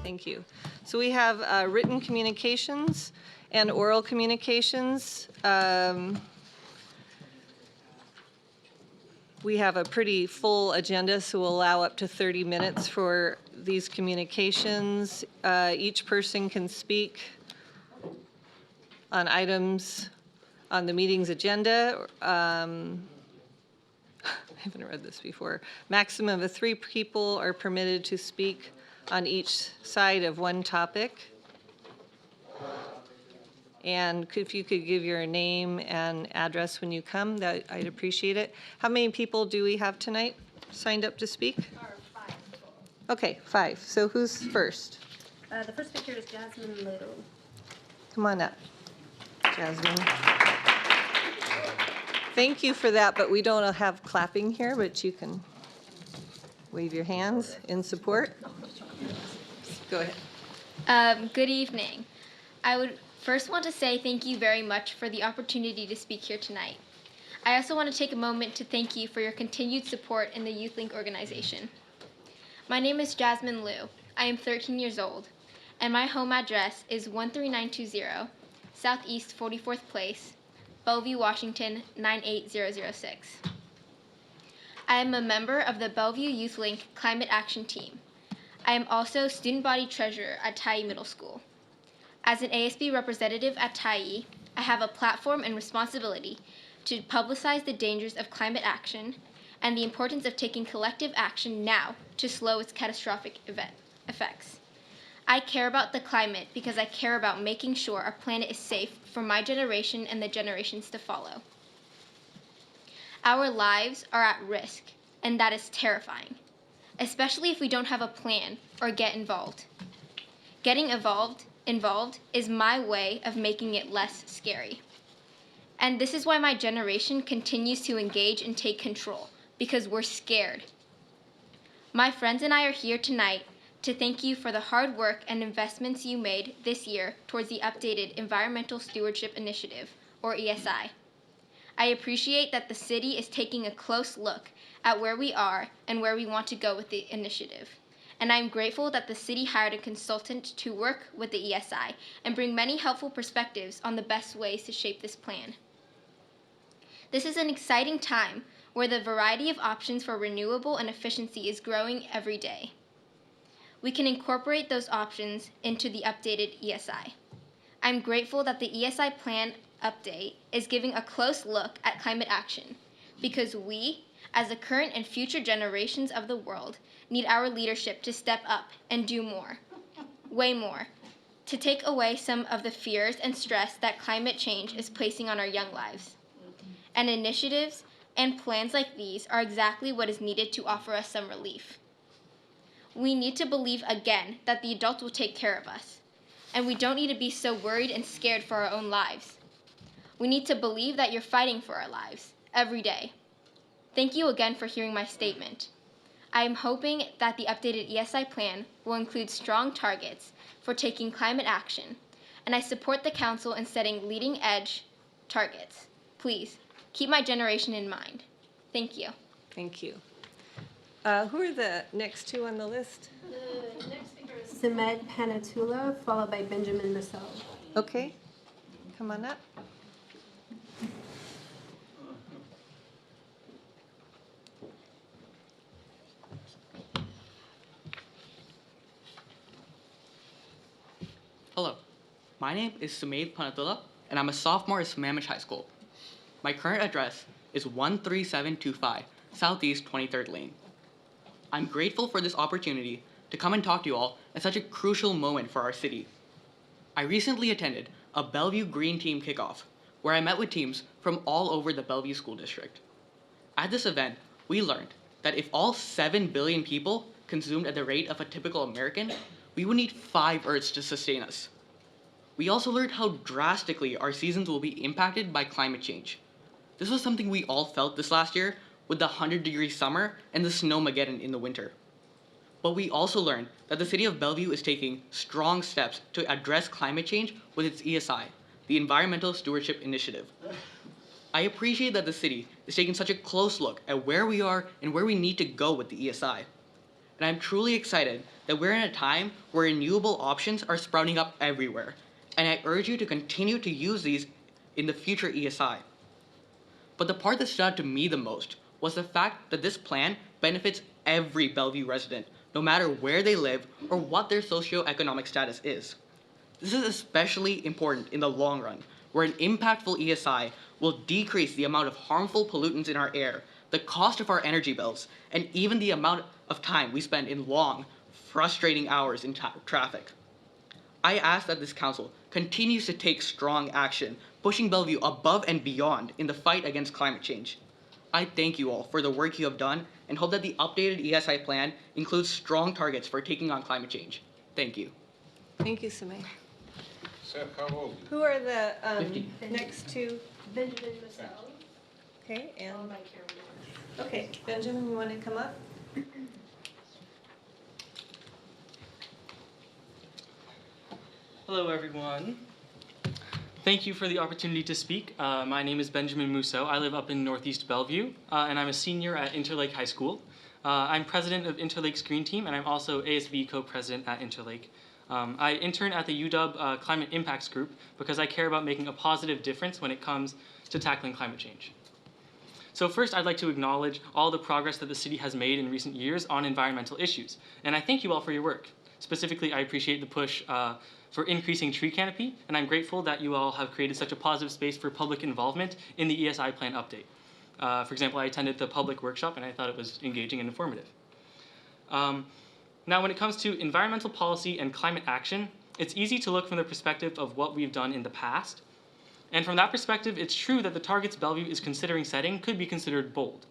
Thank you. So we have written communications and oral communications. We have a pretty full agenda, so we'll allow up to 30 minutes for these communications. Each person can speak on items on the meeting's agenda. I haven't read this before. Maximum of 3 people are permitted to speak on each side of one topic. And if you could give your name and address when you come, that I'd appreciate it. How many people do we have tonight signed up to speak? 5. Okay, 5. So who's first? The first speaker is Jasmine Liu. Come on up, Jasmine. Thank you for that, but we don't have clapping here, but you can wave your hands in support. Go ahead. Good evening. I would first want to say thank you very much for the opportunity to speak here tonight. I also want to take a moment to thank you for your continued support in the Youth Link organization. My name is Jasmine Liu. I am 13 years old, and my home address is 13920 Southeast 44th Place, Bellevue, Washington 98006. I am a member of the Bellevue Youth Link Climate Action Team. I am also student body treasurer at Tye Middle School. As an ASB representative at Tye, I have a platform and responsibility to publicize the dangers of climate action and the importance of taking collective action now to slow its catastrophic effects. I care about the climate because I care about making sure our planet is safe for my generation and the generations to follow. Our lives are at risk, and that is terrifying, especially if we don't have a plan or get involved. Getting involved is my way of making it less scary. And this is why my generation continues to engage and take control, because we're scared. My friends and I are here tonight to thank you for the hard work and investments you made this year towards the updated Environmental Stewardship Initiative, or ESI. I appreciate that the city is taking a close look at where we are and where we want to go with the initiative. And I'm grateful that the city hired a consultant to work with the ESI and bring many helpful perspectives on the best ways to shape this plan. This is an exciting time where the variety of options for renewable and efficiency is growing every day. We can incorporate those options into the updated ESI. I'm grateful that the ESI plan update is giving a close look at climate action because we, as the current and future generations of the world, need our leadership to step up and do more, way more, to take away some of the fears and stress that climate change is placing on our young lives. And initiatives and plans like these are exactly what is needed to offer us some relief. We need to believe again that the adults will take care of us, and we don't need to be so worried and scared for our own lives. We need to believe that you're fighting for our lives every day. Thank you again for hearing my statement. I am hoping that the updated ESI plan will include strong targets for taking climate action, and I support the council in setting leading-edge targets. Please, keep my generation in mind. Thank you. Thank you. Who are the next 2 on the list? The next speaker is Simed Panatula, followed by Benjamin Massel. Okay, come on up. Hello, my name is Sumaid Panatullah, and I'm a sophomore at Sammamish High School. My current address is 13725 Southeast 23rd Lane. I'm grateful for this opportunity to come and talk to you all at such a crucial moment for our city. I recently attended a Bellevue Green Team kickoff, where I met with teams from all over the Bellevue School District. At this event, we learned that if all 7 billion people consumed at the rate of a typical American, we would need 5 Earths to sustain us. We also learned how drastically our seasons will be impacted by climate change. This was something we all felt this last year with the 100-degree summer and the snowmageddon in the winter. But we also learned that the city of Bellevue is taking strong steps to address climate change with its ESI, the Environmental Stewardship Initiative. I appreciate that the city is taking such a close look at where we are and where we need to go with the ESI. And I'm truly excited that we're in a time where renewable options are sprouting up everywhere, and I urge you to continue to use these in the future ESI. But the part that stood out to me the most was the fact that this plan benefits every Bellevue resident, no matter where they live or what their socioeconomic status is. This is especially important in the long run, where an impactful ESI will decrease the amount of harmful pollutants in our air, the cost of our energy bills, and even the amount of time we spend in long, frustrating hours in traffic. I ask that this council continues to take strong action, pushing Bellevue above and beyond in the fight against climate change. I thank you all for the work you have done and hope that the updated ESI plan includes strong targets for taking on climate change. Thank you. Thank you, Samay. Seth, how old are you? Who are the 50. next two? Benjamin Musso, Okay, and, followed by Karen Morris. okay, Benjamin, you want to come up? Hello, everyone. Thank you for the opportunity to speak. My name is Benjamin Musso. I live up in Northeast Bellevue, and I'm a senior at Interlake High School. I'm president of Interlake's Green Team, and I'm also ASV co-president at Interlake. I intern at the UW Climate Impacts Group because I care about making a positive difference when it comes to tackling climate change. So first, I'd like to acknowledge all the progress that the city has made in recent years on environmental issues, and I thank you all for your work. Specifically, I appreciate the push for increasing tree canopy, and I'm grateful that you all have created such a positive space for public involvement in the ESI plan update. For example, I attended the public workshop, and I thought it was engaging and informative. Now, when it comes to environmental policy and climate action, it's easy to look from the perspective of what we've done in the past. And from that perspective, it's true that the targets Bellevue is considering setting could be considered bold.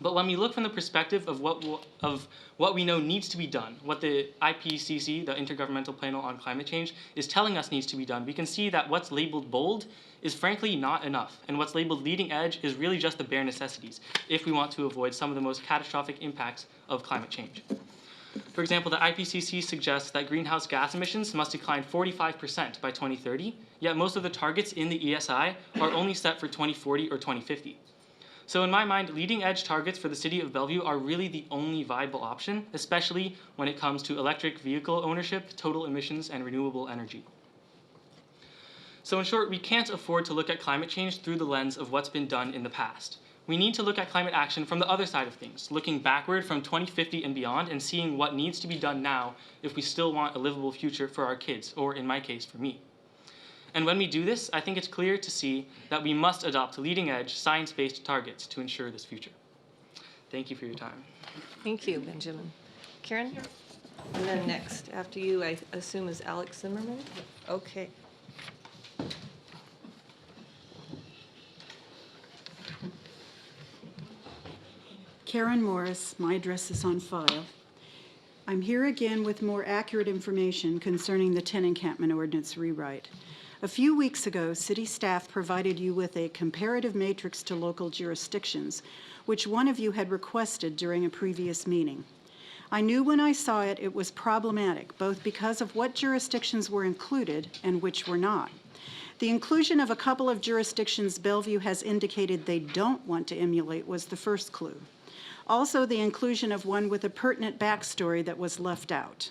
But when we look from the perspective of what we know needs to be done, what the IPCC, the Intergovernmental Panel on Climate Change, is telling us needs to be done, we can see that what's labeled bold is frankly not enough. And what's labeled leading edge is really just the bare necessities if we want to avoid some of the most catastrophic impacts of climate change. For example, the IPCC suggests that greenhouse gas emissions must decline 45% by 2030, yet most of the targets in the ESI are only set for 2040 or 2050. So in my mind, leading edge targets for the city of Bellevue are really the only viable option, especially when it comes to electric vehicle ownership, total emissions, and renewable energy. So in short, we can't afford to look at climate change through the lens of what's been done in the past. We need to look at climate action from the other side of things, looking backward from 2050 and beyond and seeing what needs to be done now if we still want a livable future for our kids, or in my case, for me. And when we do this, I think it's clear to see that we must adopt leading-edge, science-based targets to ensure this future. Thank you for your time. Thank you, Benjamin. Karen? And then next, after you, I assume, is Alex Zimmerman? Okay. Karen Morris, my address is on file. I'm here again with more accurate information concerning the 10 Encampment Ordinance rewrite. A few weeks ago, city staff provided you with a comparative matrix to local jurisdictions, which one of you had requested during a previous meeting. I knew when I saw it, it was problematic, both because of what jurisdictions were included and which were not. The inclusion of a couple of jurisdictions Bellevue has indicated they don't want to emulate was the first clue. Also, the inclusion of one with a pertinent backstory that was left out.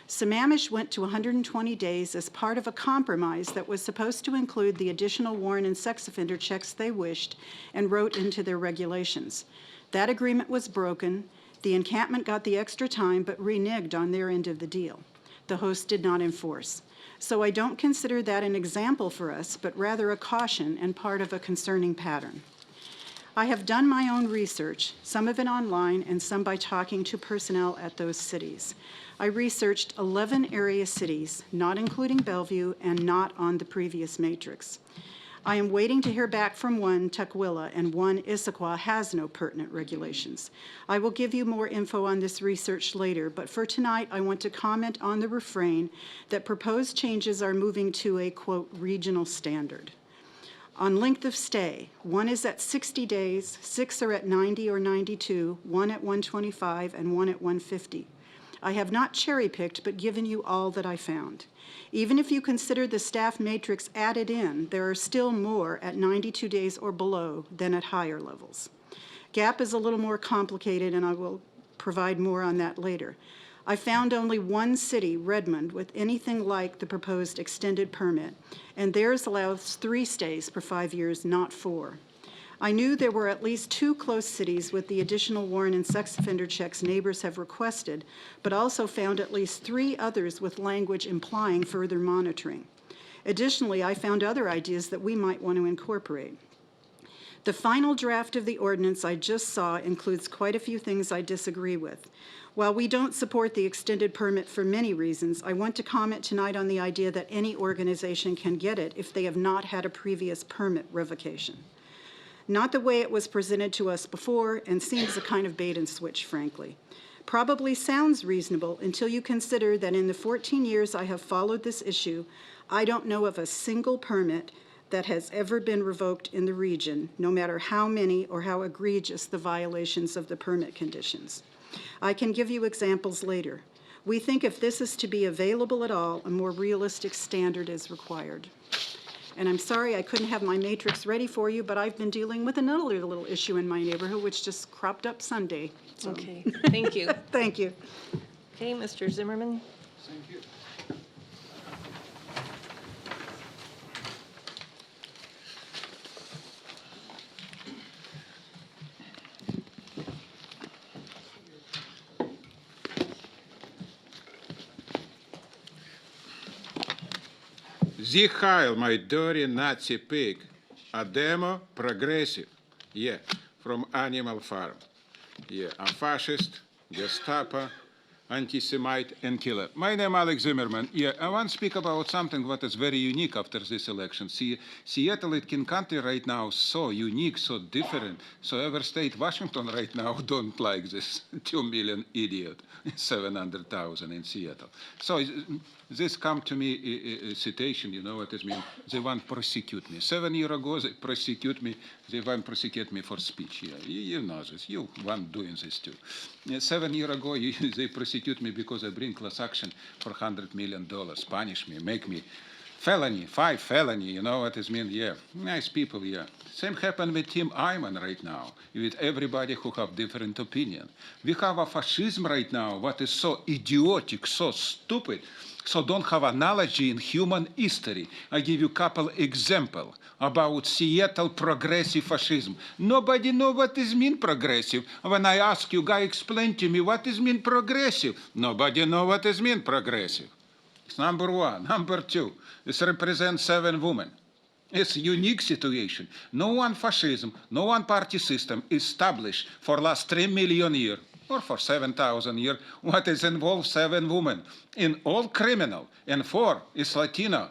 Sammamish went to 120 days as part of a compromise that was supposed to include the additional warrant and sex offender checks they wished and wrote into their regulations. That agreement was broken. The encampment got the extra time but reneged on their end of the deal. The host did not enforce. So I don't consider that an example for us, but rather a caution and part of a concerning pattern. I have done my own research, some of it online and some by talking to personnel at those cities. I researched 11 area cities, not including Bellevue and not on the previous matrix. I am waiting to hear back from one, Tukwila, and one, Issaquah, has no pertinent regulations. I will give you more info on this research later, but for tonight, I want to comment on the refrain that proposed changes are moving to a, quote, regional standard. On length of stay, one is at 60 days, 6 are at 90 or 92, one at 125, and one at 150. I have not cherry-picked, but given you all that I found. Even if you consider the staff matrix added in, there are still more at 92 days or below than at higher levels. GAP is a little more complicated, and I will provide more on that later. I found only one city, Redmond, with anything like the proposed extended permit, and theirs allows 3 stays for 5 years, not 4. I knew there were at least 2 close cities with the additional warrant and sex offender checks neighbors have requested, but also found at least 3 others with language implying further monitoring. Additionally, I found other ideas that we might want to incorporate. The final draft of the ordinance I just saw includes quite a few things I disagree with. While we don't support the extended permit for many reasons, I want to comment tonight on the idea that any organization can get it if they have not had a previous permit revocation. Not the way it was presented to us before, and seems a kind of bait and switch, frankly. Probably sounds reasonable until you consider that in the 14 years I have followed this issue, I don't know of a single permit that has ever been revoked in the region, no matter how many or how egregious the violations of the permit conditions. I can give you examples later. We think if this is to be available at all, a more realistic standard is required. And I'm sorry I couldn't have my matrix ready for you, but I've been dealing with another little issue in my neighborhood, which just cropped up Sunday. So. Okay, thank you. Thank you. Okay, Mr. Zimmerman? Thank you. Sie Heil, my dirty Nazi pig, a demo progressive, yeah, from Animal Farm. Yeah, a fascist, Gestapo, anti-Semite, and killer. My name is Alex Zimmerman. Yeah, I want to speak about something that is very unique after this election. See, Seattle, it can country right now so unique, so different. So every state, Washington right now don't like this 2 million idiot, 700,000 in Seattle. So this come to me a situation, you know what it means? They want to prosecute me. 7 years ago, they prosecute me. They want to prosecute me for speech. Yeah, you know this. You want doing this too. 7 years ago, they prosecute me because I bring class action for $100 million. Punish me, make me felony, 5 felony. You know what it means? Yeah, nice people. Yeah. Same happened with Tim Eyman right now, with everybody who have different opinion. We have a fascism right now, what is so idiotic, so stupid. So don't have analogy in human history. I give you a couple examples about Seattle progressive fascism. Nobody know what is mean progressive. When I ask you, guy, explain to me what is mean progressive. Nobody know what is mean progressive. It's number 1. Number 2, this represents 7 women. It's a unique situation. No one fascism, no one party system established for last 3 million years. Or for 7,000 years, what is involved 7 women in all criminal, and 4 is Latino,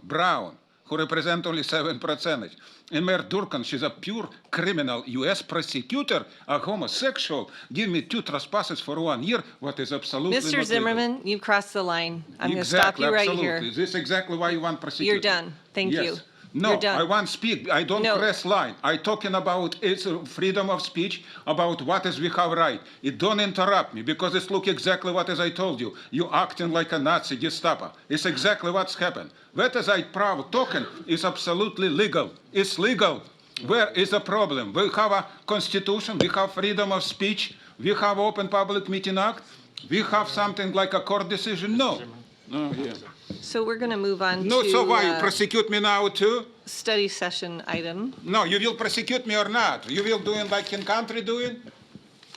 brown, who represent only 7%. And Mayor Durkan, she's a pure criminal U.S. prosecutor, a homosexual, give me 2 trespasses for 1 year, what is absolutely Mr. not Zimmerman, legal. you've crossed the line. I'm going to Exactly, stop you right absolutely. here. This is exactly why you want prosecute. You're done. Thank Yes. you. No, You're done. I want to speak. I don't No. press line. I talking about it's freedom of speech, about what is we have right. It don't interrupt me because it's look exactly what as I told you. You acting like a Nazi Gestapo. It's exactly what's happened. That as I proud talking is absolutely legal. It's legal. Where is the problem? We have a constitution. We have freedom of speech. We have open public meeting act. We have something like a court decision. No. No. Yeah. So we're going to move on No, to so why? You prosecute me now too? study session item. No, you will prosecute me or not? You will doing like in country doing?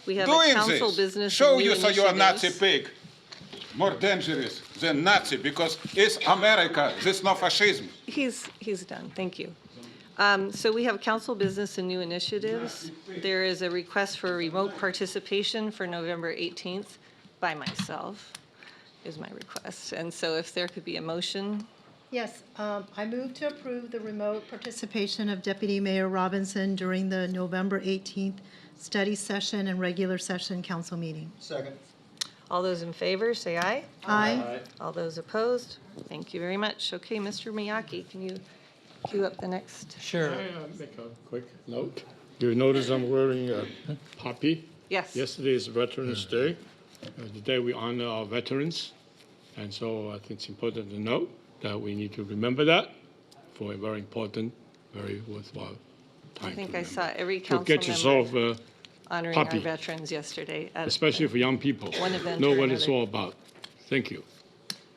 We have Doing a council this. business Show and new you so you're a Nazi initiatives. pig. More dangerous than Nazi because it's America. This is not fascism. He's done. Thank you. So we have council business and new initiatives. There is a request for remote participation for November 18th by myself is my request. And so if there could be a motion. Yes, I move to approve the remote participation of Deputy Mayor Robinson during the November 18th study session and regular session council meeting. Second. All those in favor, say aye. Aye. All those opposed? Thank you very much. Okay, Mr. Miyake, can you cue up the next? Sure. I make a quick note. You notice I'm wearing a poppy. Yes. Yesterday is Veterans Day. Today we honor our veterans. And so I think it's important to note that we need to remember that for a very important, very worthwhile time. I think to I remember. saw every So council get member. yourself honoring our Puppy. veterans yesterday. at- especially for young people. One event Know or what it's another. all about. Thank you.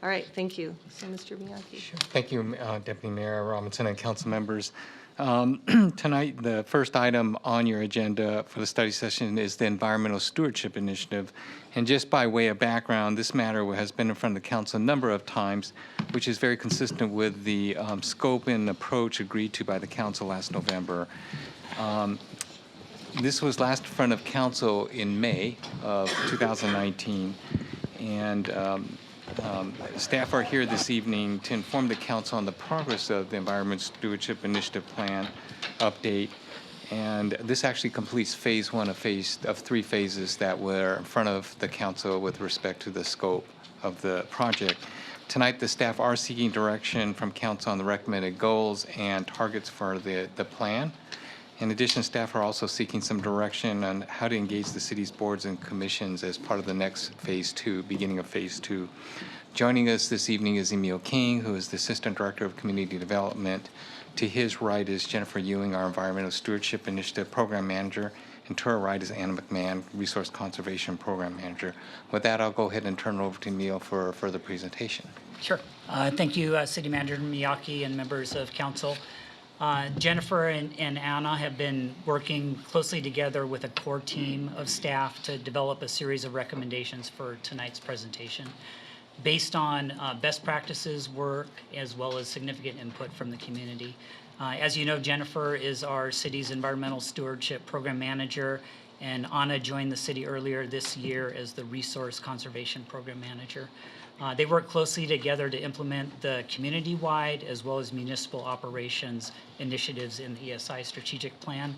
All right, thank you. So, Mr. Miyake. Thank you, Deputy Mayor Robinson and council members. Tonight, the first item on your agenda for the study session is the Environmental Stewardship Initiative. And just by way of background, this matter has been in front of the council a number of times, which is very consistent with the scope and approach agreed to by the council last November. This was last in front of council in May of 2019. And staff are here this evening to inform the council on the progress of the Environment Stewardship Initiative Plan update. And this actually completes phase one of three phases that were in front of the council with respect to the scope of the project. Tonight, the staff are seeking direction from council on the recommended goals and targets for the plan. In addition, staff are also seeking some direction on how to engage the city's boards and commissions as part of the next phase two, beginning of phase two. Joining us this evening is Emil King, who is the Assistant Director of Community Development. To his right is Jennifer Ewing, our Environmental Stewardship Initiative Program Manager, and to her right is Anna McMahon, Resource Conservation Program Manager. With that, I'll go ahead and turn it over to Emil for a further presentation. Sure. Thank you, City Manager Miyake and members of council. Jennifer and Anna have been working closely together with a core team of staff to develop a series of recommendations for tonight's presentation based on best practices work as well as significant input from the community. As you know, Jennifer is our city's Environmental Stewardship Program Manager, and Anna joined the city earlier this year as the Resource Conservation Program Manager. They work closely together to implement the community-wide as well as municipal operations initiatives in the ESI strategic plan.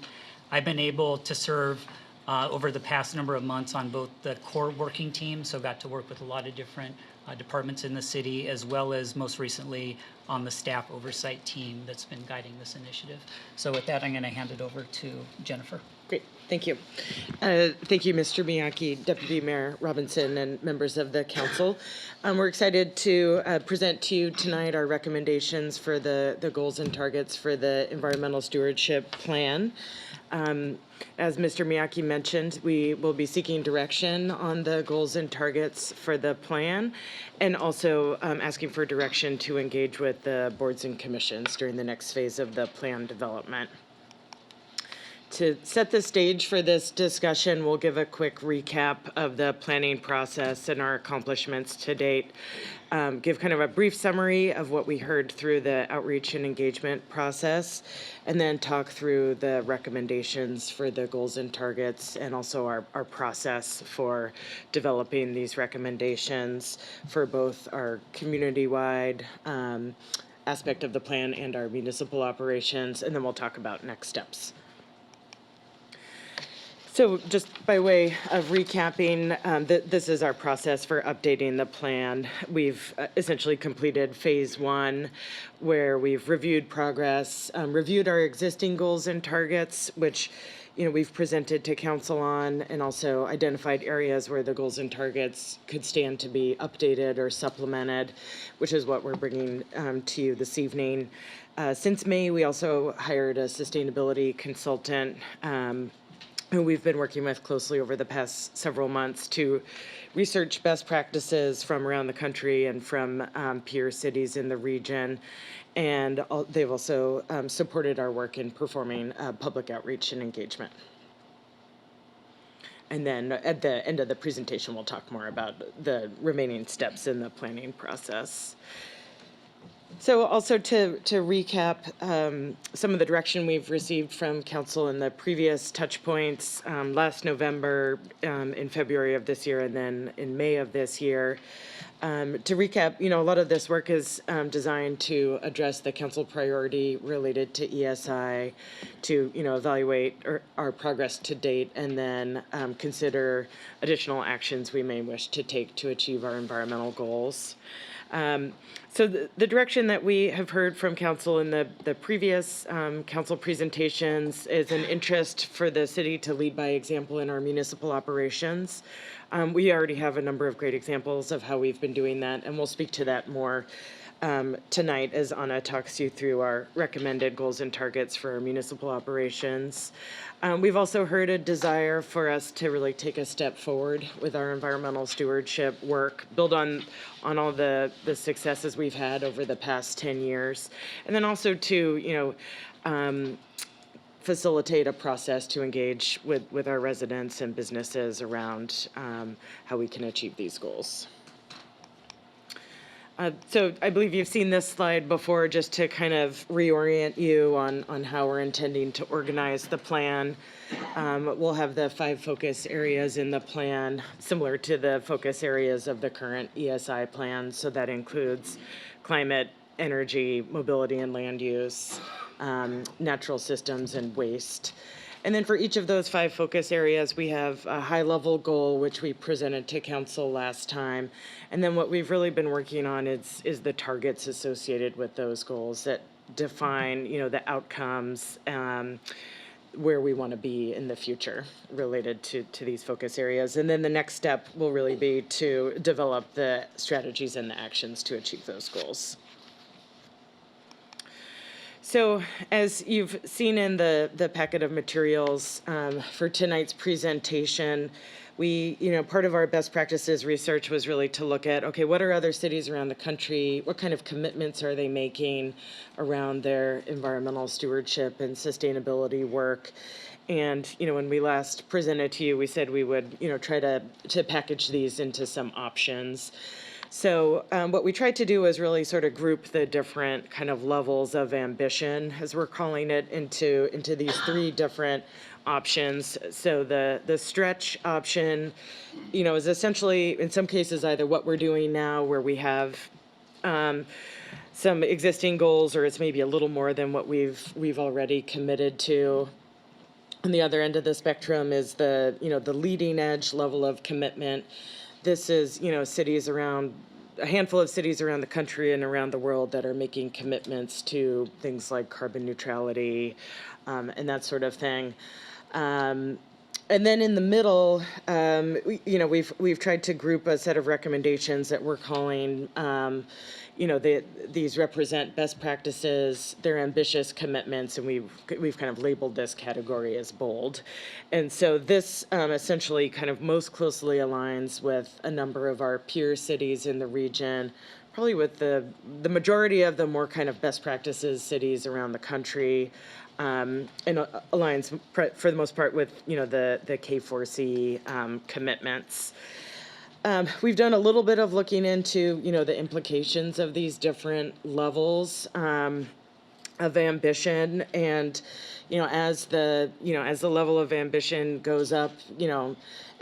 I've been able to serve over the past number of months on both the core working team, so got to work with a lot of different departments in the city, as well as most recently on the staff oversight team that's been guiding this initiative. So with that, I'm going to hand it over to Jennifer. Great, thank you. Thank you, Mr. Miyake, Deputy Mayor Robinson, and members of the council. We're excited to present to you tonight our recommendations for the goals and targets for the Environmental Stewardship Plan. As Mr. Miyake mentioned, we will be seeking direction on the goals and targets for the plan, and also asking for direction to engage with the boards and commissions during the next phase of the plan development. To set the stage for this discussion, we'll give a quick recap of the planning process and our accomplishments to date. Give kind of a brief summary of what we heard through the outreach and engagement process, and then talk through the recommendations for the goals and targets, and also our process for developing these recommendations for both our community-wide aspect of the plan and our municipal operations, and then we'll talk about next steps. So just by way of recapping, this is our process for updating the plan. We've essentially completed phase one, where we've reviewed progress, reviewed our existing goals and targets, which we've presented to council on, and also identified areas where the goals and targets could stand to be updated or supplemented, which is what we're bringing to you this evening. Since May, we also hired a sustainability consultant who we've been working with closely over the past several months to research best practices from around the country and from peer cities in the region. And they've also supported our work in performing public outreach and engagement. And then at the end of the presentation, we'll talk more about the remaining steps in the planning process. So also to recap some of the direction we've received from council in the previous touch points last November, in February of this year, and then in May of this year. To recap, a lot of this work is designed to address the council priority related to ESI, to evaluate our progress to date, and then consider additional actions we may wish to take to achieve our environmental goals. So the direction that we have heard from council in the previous council presentations is an interest for the city to lead by example in our municipal operations. We already have a number of great examples of how we've been doing that, and we'll speak to that more tonight as Anna talks you through our recommended goals and targets for our municipal operations. We've also heard a desire for us to really take a step forward with our environmental stewardship work, build on all the successes we've had over the past 10 years, and then also to, facilitate a process to engage with our residents and businesses around how we can achieve these goals. So I believe you've seen this slide before, just to kind of reorient you on how we're intending to organize the plan. We'll have the 5 focus areas in the plan, similar to the focus areas of the current ESI plan. So that includes climate, energy, mobility and land use, natural systems, and waste. And then for each of those 5 focus areas, we have a high-level goal, which we presented to council last time. And then what we've really been working on is the targets associated with those goals that define, the outcomes, where we want to be in the future related to these focus areas. And then the next step will really be to develop the strategies and the actions to achieve those goals. So as you've seen in the packet of materials for tonight's presentation, we, part of our best practices research was really to look at, okay, what are other cities around the country? What kind of commitments are they making around their environmental stewardship and sustainability work? And, when we last presented to you, we said we would, try to package these into some options. So what we tried to do was really sort of group the different kind of levels of ambition, as we're calling it, into these 3 different options. So the stretch option, is essentially, in some cases, either what we're doing now, where we have some existing goals, or it's maybe a little more than what we've already committed to. On the other end of the spectrum is the leading edge level of commitment. This is, a handful of cities around the country and around the world that are making commitments to things like carbon neutrality and that sort of thing. And then in the middle, we've tried to group a set of recommendations that we're calling, these represent best practices, they're ambitious commitments, and we've kind of labeled this category as bold. And so this essentially kind of most closely aligns with a number of our peer cities in the region, probably with the majority of the more kind of best practices cities around the country, and aligns for the most part with, the K4C commitments. We've done a little bit of looking into, the implications of these different levels of ambition, and, as the level of ambition goes up,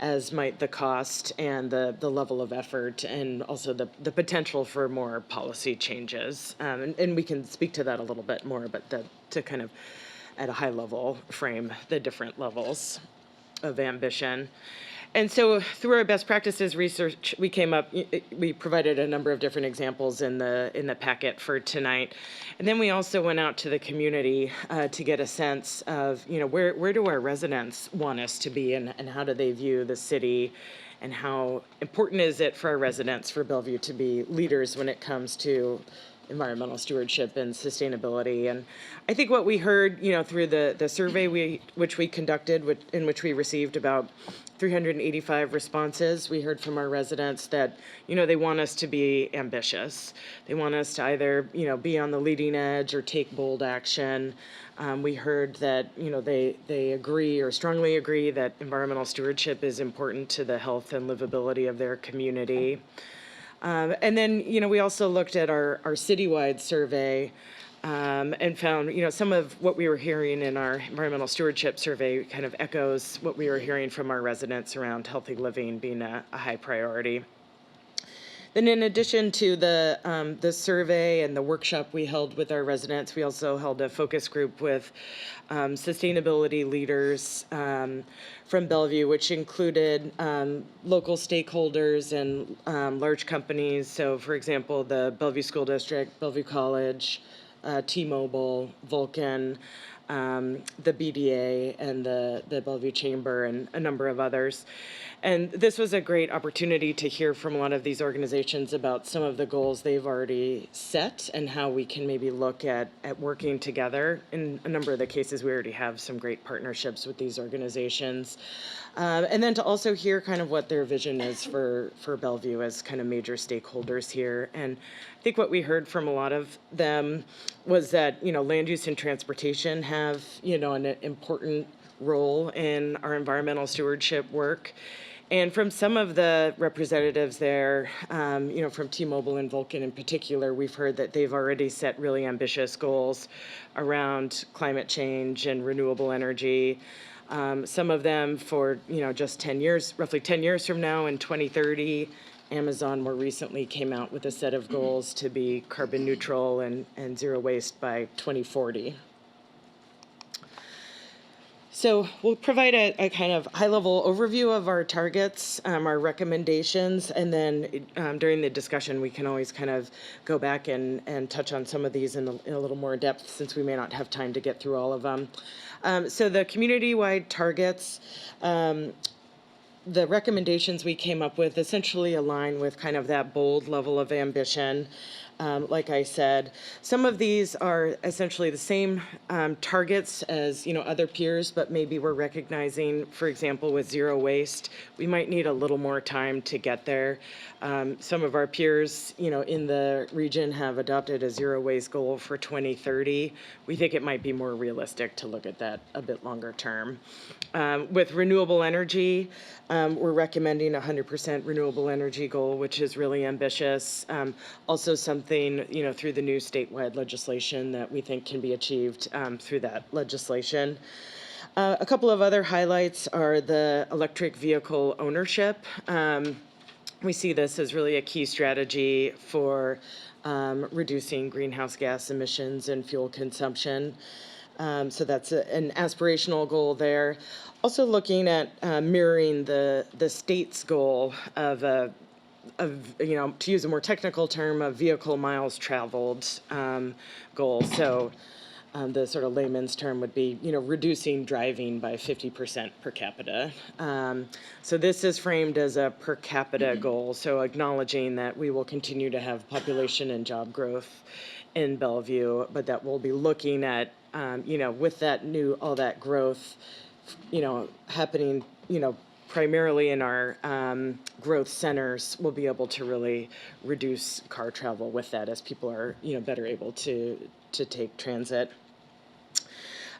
as might the cost and the level of effort, and also the potential for more policy changes. And we can speak to that a little bit more, but to kind of at a high level frame the different levels of ambition. And so through our best practices research, we provided a number of different examples in the packet for tonight. And then we also went out to the community to get a sense of, where do our residents want us to be, and how do they view the city, and how important is it for our residents, for Bellevue, to be leaders when it comes to environmental stewardship and sustainability. And I think what we heard, through the survey which we conducted, in which we received about 385 responses, we heard from our residents that, they want us to be ambitious. They want us to either, be on the leading edge or take bold action. We heard that, they agree or strongly agree that environmental stewardship is important to the health and livability of their community. And then, we also looked at our citywide survey and found, some of what we were hearing in our environmental stewardship survey kind of echoes what we were hearing from our residents around healthy living being a high priority. Then in addition to the survey and the workshop we held with our residents, we also held a focus group with sustainability leaders from Bellevue, which included local stakeholders and large companies. So for example, the Bellevue School District, Bellevue College, T-Mobile, Vulcan, the BDA and the Bellevue Chamber and a number of others. And this was a great opportunity to hear from a lot of these organizations about some of the goals they've already set and how we can maybe look at working together. In a number of the cases, we already have some great partnerships with these organizations. And then to also hear kind of what their vision is for Bellevue as kind of major stakeholders here. And I think what we heard from a lot of them was that, land use and transportation have, an important role in our environmental stewardship work. And from some of the representatives there, from T-Mobile and Vulcan in particular, we've heard that they've already set really ambitious goals around climate change and renewable energy. Some of them for, just 10 years, roughly 10 years from now in 2030. Amazon more recently came out with a set of goals to be carbon neutral and zero waste by 2040. So we'll provide a kind of high-level overview of our targets, our recommendations, and then during the discussion, we can always kind of go back and touch on some of these in a little more depth, since we may not have time to get through all of them. So the community-wide targets, the recommendations we came up with essentially align with kind of that bold level of ambition. Like I said, some of these are essentially the same targets as other peers, but maybe we're recognizing, for example, with zero waste, we might need a little more time to get there. Some of our peers, in the region have adopted a zero waste goal for 2030. We think it might be more realistic to look at that a bit longer term. With renewable energy, we're recommending a 100% renewable energy goal, which is really ambitious. Also something, through the new statewide legislation that we think can be achieved through that legislation. A couple of other highlights are the electric vehicle ownership. We see this as really a key strategy for reducing greenhouse gas emissions and fuel consumption. So that's an aspirational goal there. Also looking at mirroring the state's goal of to use a more technical term, a vehicle miles traveled goal. So the sort of layman's term would be, reducing driving by 50% per capita. So this is framed as a per capita goal. So acknowledging that we will continue to have population and job growth in Bellevue, but that we'll be looking at, with that all that growth, happening, primarily in our growth centers, we'll be able to really reduce car travel with that as people are, better able to take transit.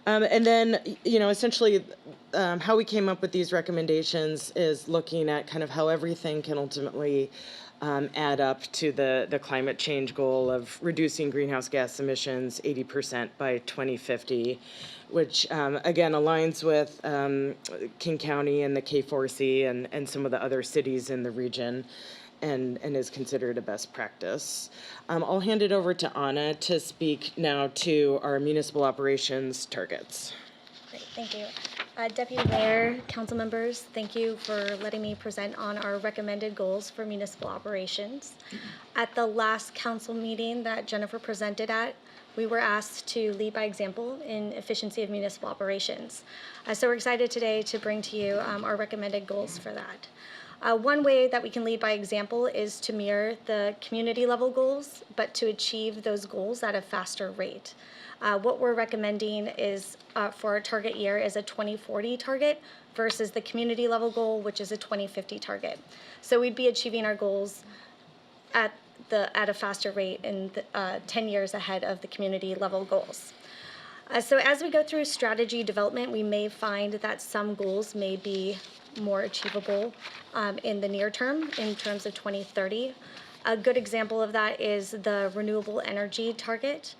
And then, essentially how we came up with these recommendations is looking at kind of how everything can ultimately add up to the climate change goal of reducing greenhouse gas emissions 80% by 2050, which again aligns with King County and the K4C and some of the other cities in the region, and is considered a best practice. I'll hand it over to Anna to speak now to our municipal operations targets. Great, thank you. Deputy Mayor, council members, thank you for letting me present on our recommended goals for municipal operations. At the last council meeting that Jennifer presented at, we were asked to lead by example in efficiency of municipal operations. So we're excited today to bring to you our recommended goals for that. One way that we can lead by example is to mirror the community level goals, but to achieve those goals at a faster rate. What we're recommending is for our target year is a 2040 target versus the community level goal, which is a 2050 target. So we'd be achieving our goals at a faster rate in 10 years ahead of the community level goals. So as we go through strategy development, we may find that some goals may be more achievable in the near term in terms of 2030. A good example of that is the renewable energy target.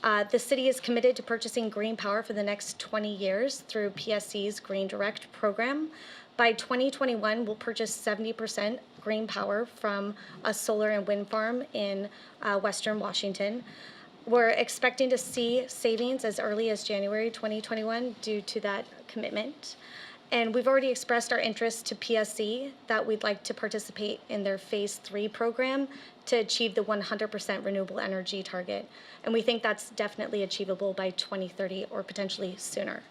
The city is committed to purchasing green power for the next 20 years through PSC's Green Direct program. By 2021, we'll purchase 70% green power from a solar and wind farm in Western Washington. We're expecting to see savings as early as January 2021 due to that commitment. And we've already expressed our interest to PSC that we'd like to participate in their Phase 3 program to achieve the 100% renewable energy target. And we think that's definitely achievable by 2030 or potentially sooner.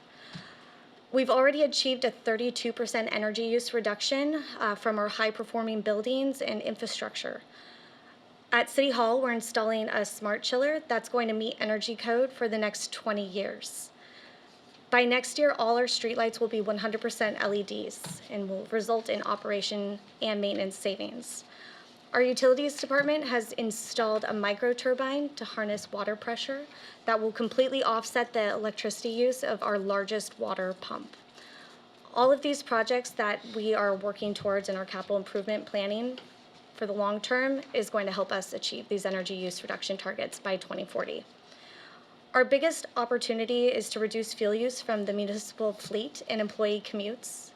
We've already achieved a 32% energy use reduction from our high-performing buildings and infrastructure. At City Hall, we're installing a smart chiller that's going to meet energy code for the next 20 years. By next year, all our streetlights will be 100% LEDs and will result in operation and maintenance savings. Our utilities department has installed a microturbine to harness water pressure that will completely offset the electricity use of our largest water pump. All of these projects that we are working towards in our capital improvement planning for the long term is going to help us achieve these energy use reduction targets by 2040. Our biggest opportunity is to reduce fuel use from the municipal fleet and employee commutes.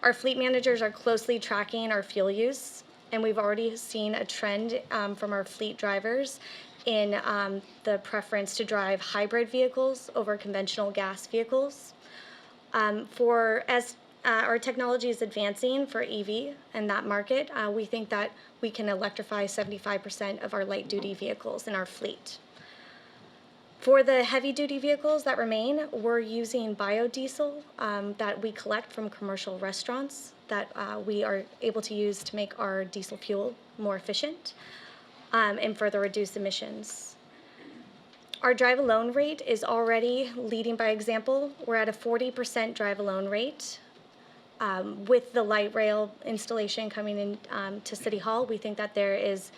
Our fleet managers are closely tracking our fuel use, and we've already seen a trend from our fleet drivers in the preference to drive hybrid vehicles over conventional gas vehicles. As our technology is advancing for EV and that market, we think that we can electrify 75% of our light-duty vehicles in our fleet. For the heavy-duty vehicles that remain, we're using biodiesel that we collect from commercial restaurants that we are able to use to make our diesel fuel more efficient and further reduce emissions. Our drive-alone rate is already leading by example. We're at a 40% drive-alone rate. With the light rail installation coming in to City Hall, we think that there is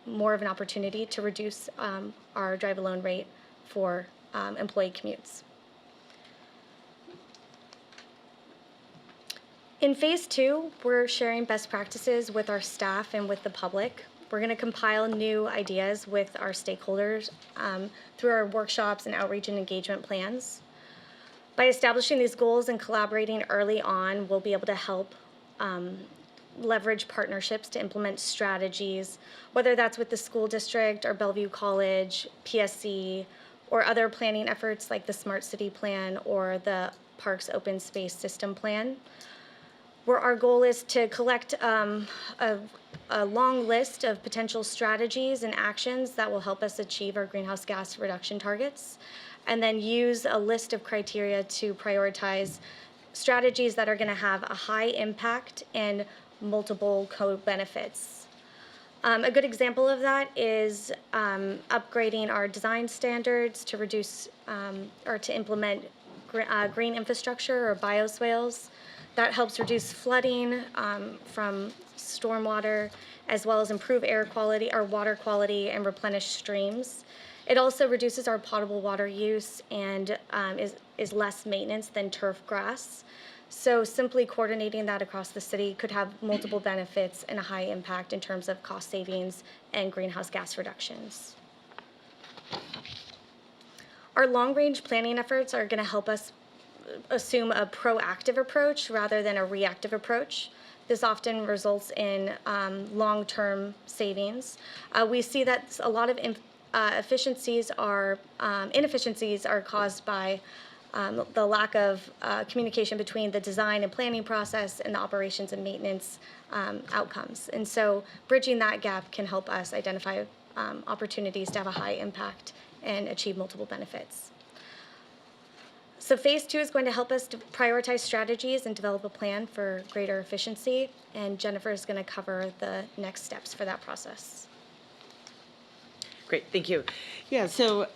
more of an opportunity to reduce our drive-alone rate for employee commutes. In Phase 2, we're sharing best practices with our staff and with the public. We're going to compile new ideas with our stakeholders through our workshops and outreach and engagement plans. By establishing these goals and collaborating early on, we'll be able to help leverage partnerships to implement strategies, whether that's with the school district or Bellevue College, PSC, or other planning efforts like the Smart City Plan or the Parks Open Space System Plan, where our goal is to collect a long list of potential strategies and actions that will help us achieve our greenhouse gas reduction targets, and then use a list of criteria to prioritize strategies that are going to have a high impact and multiple co-benefits. A good example of that is upgrading our design standards to reduce or to implement green infrastructure or bioswales. That helps reduce flooding from stormwater, as well as improve air quality or water quality and replenish streams. It also reduces our potable water use and is less maintenance than turf grass. So simply coordinating that across the city could have multiple benefits and a high impact in terms of cost savings and greenhouse gas reductions. Our long-range planning efforts are going to help us assume a proactive approach rather than a reactive approach. This often results in long-term savings. We see that a lot of inefficiencies are caused by the lack of communication between the design and planning process and the operations and maintenance outcomes. And so bridging that gap can help us identify opportunities to have a high impact and achieve multiple benefits. So Phase 2 is going to help us to prioritize strategies and develop a plan for greater efficiency, and Jennifer is going to cover the next steps for that process. Great, thank you. Yeah, so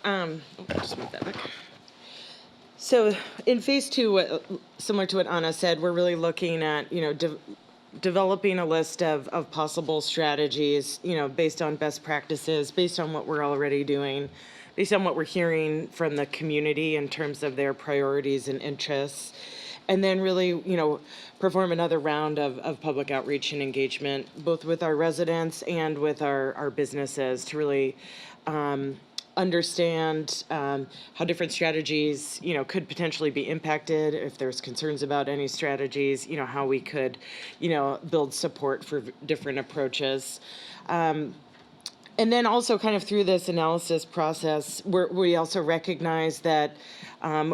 just move that back. So in Phase 2, similar to what Anna said, we're really looking at, developing a list of possible strategies, based on best practices, based on what we're already doing, based on what we're hearing from the community in terms of their priorities and interests, and then really, perform another round of public outreach and engagement, both with our residents and with our businesses to really understand how different strategies, could potentially be impacted, if there's concerns about any strategies, how we could, build support for different approaches. And then also kind of through this analysis process, we also recognize that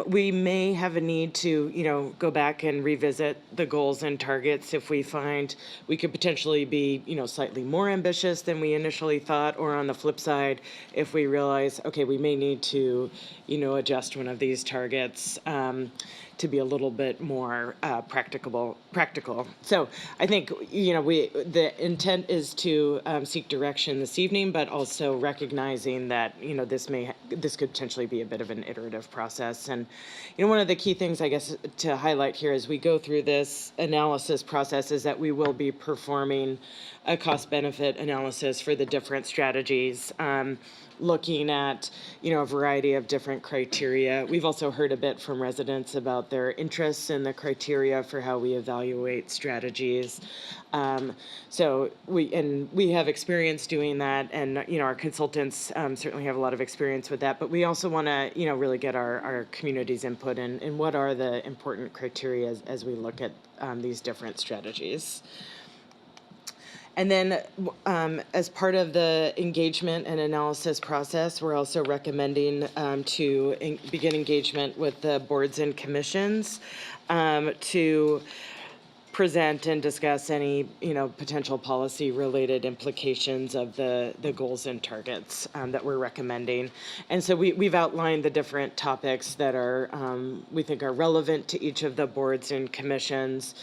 we may have a need to, go back and revisit the goals and targets if we find we could potentially be, slightly more ambitious than we initially thought, or on the flip side, if we realize, okay, we may need to, adjust one of these targets to be a little bit more practical. So I think, the intent is to seek direction this evening, but also recognizing that, this could potentially be a bit of an iterative process. And, one of the key things, I guess, to highlight here as we go through this analysis process is that we will be performing a cost-benefit analysis for the different strategies, looking at, a variety of different criteria. We've also heard a bit from residents about their interests in the criteria for how we evaluate strategies. So we have experience doing that, and our consultants certainly have a lot of experience with that. But we also want to really get our community's input in what are the important criteria as we look at these different strategies. And then as part of the engagement and analysis process, we're also recommending to begin engagement with the boards and commissions to present and discuss any, potential policy-related implications of the goals and targets that we're recommending. And so we've outlined the different topics that are, we think are relevant to each of the boards and commissions.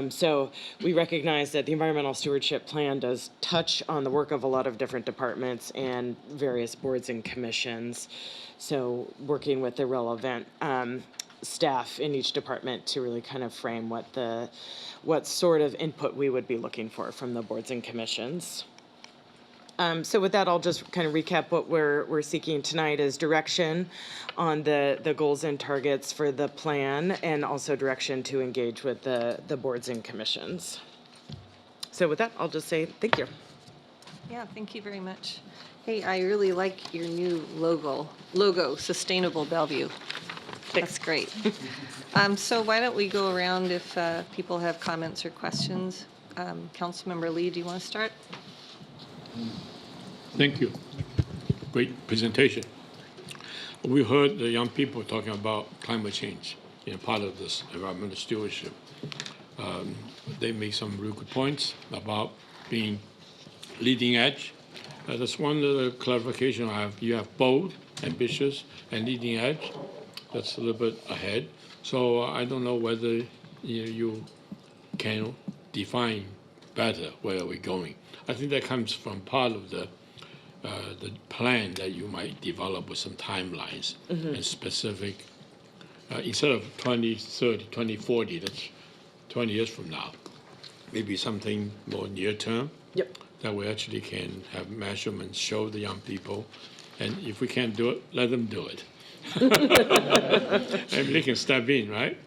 So we recognize that the Environmental Stewardship Plan does touch on the work of a lot of different departments and various boards and commissions. So working with the relevant staff in each department to really kind of frame what sort of input we would be looking for from the boards and commissions. So with that, I'll just kind of recap what we're seeking tonight is direction on the goals and targets for the plan, and also direction to engage with the boards and commissions. So with that, I'll just say thank you. Yeah, thank you very much. Hey, I really like your new logo, Sustainable Bellevue. That's great. So why don't we go around if people have comments or questions. Councilmember Lee, do you want to start? Thank you. Great presentation. We heard the young people talking about climate change, part of this environmental stewardship. They made some real good points about being leading edge. That's one of the clarification I have. You have bold, ambitious, and leading edge. That's a little bit ahead. So I don't know whether you can define better where we're going. I think that comes from part of the plan that you might develop with some timelines and specific. Instead of 2030, 2040, that's 20 years from now. Maybe something more near term. Yep. That we actually can have measurements, show the young people, and if we can't do it, let them do it. And they can step in, right?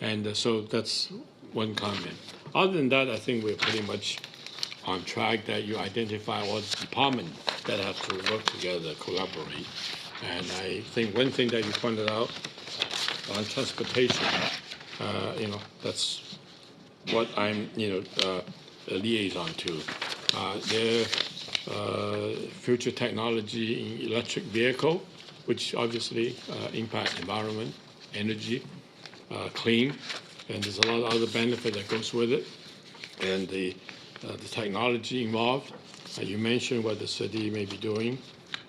And so that's one comment. Other than that, I think we're pretty much on track that you identify all the departments that have to work together, collaborate. And I think one thing that you pointed out on transportation, that's what I'm, a liaison to. Their future technology in electric vehicle, which obviously impact environment, energy, clean, and there's a lot of other benefit that goes with it. And the technology involved, you mentioned what the city may be doing,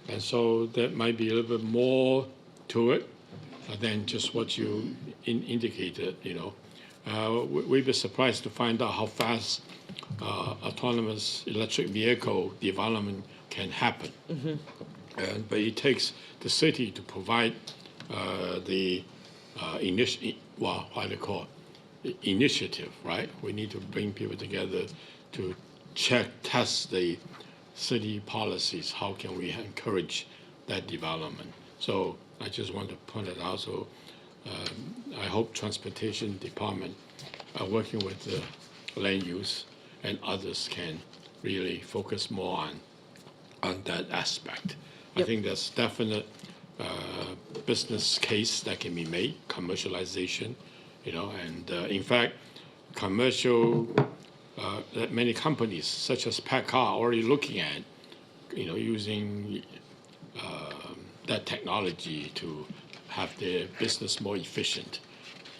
and so there might be a little bit more to it than just what you indicated. We'd be surprised to find out how fast autonomous electric vehicle development can happen. But it takes the city to provide the initiative, right? We need to bring people together to test the city policies. How can we encourage that development? So I just want to point it out. So I hope Transportation Department working with the land use and others can really focus more on that aspect. Yep. I think there's definite business case that can be made, commercialization, and in fact, commercial, many companies such as PACCAR are already looking at using that technology to have their business more efficient,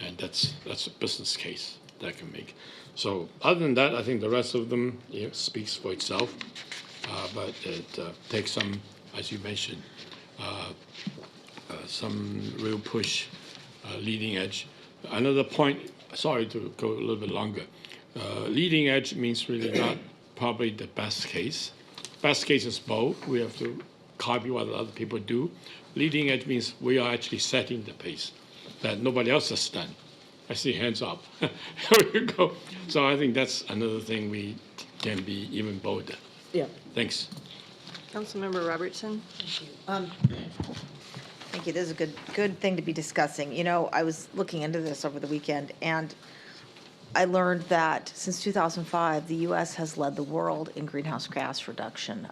and that's a business case that can make. So other than that, I think the rest of them speaks for itself. But it takes some, as you mentioned, some real push, leading edge. Another point, sorry to go a little bit longer, leading edge means really not probably the best case. Best case is bold. We have to copy what other people do. Leading edge means we are actually setting the pace that nobody else has done. I see hands up. There you go. So I think that's another thing we can be even bolder. Yeah. Thanks. Councilmember Robertson? Thank you. This is a good thing to be discussing. You know, I was looking into this over the weekend, and I learned that since 2005, the U.S. has led the world in greenhouse gas reduction,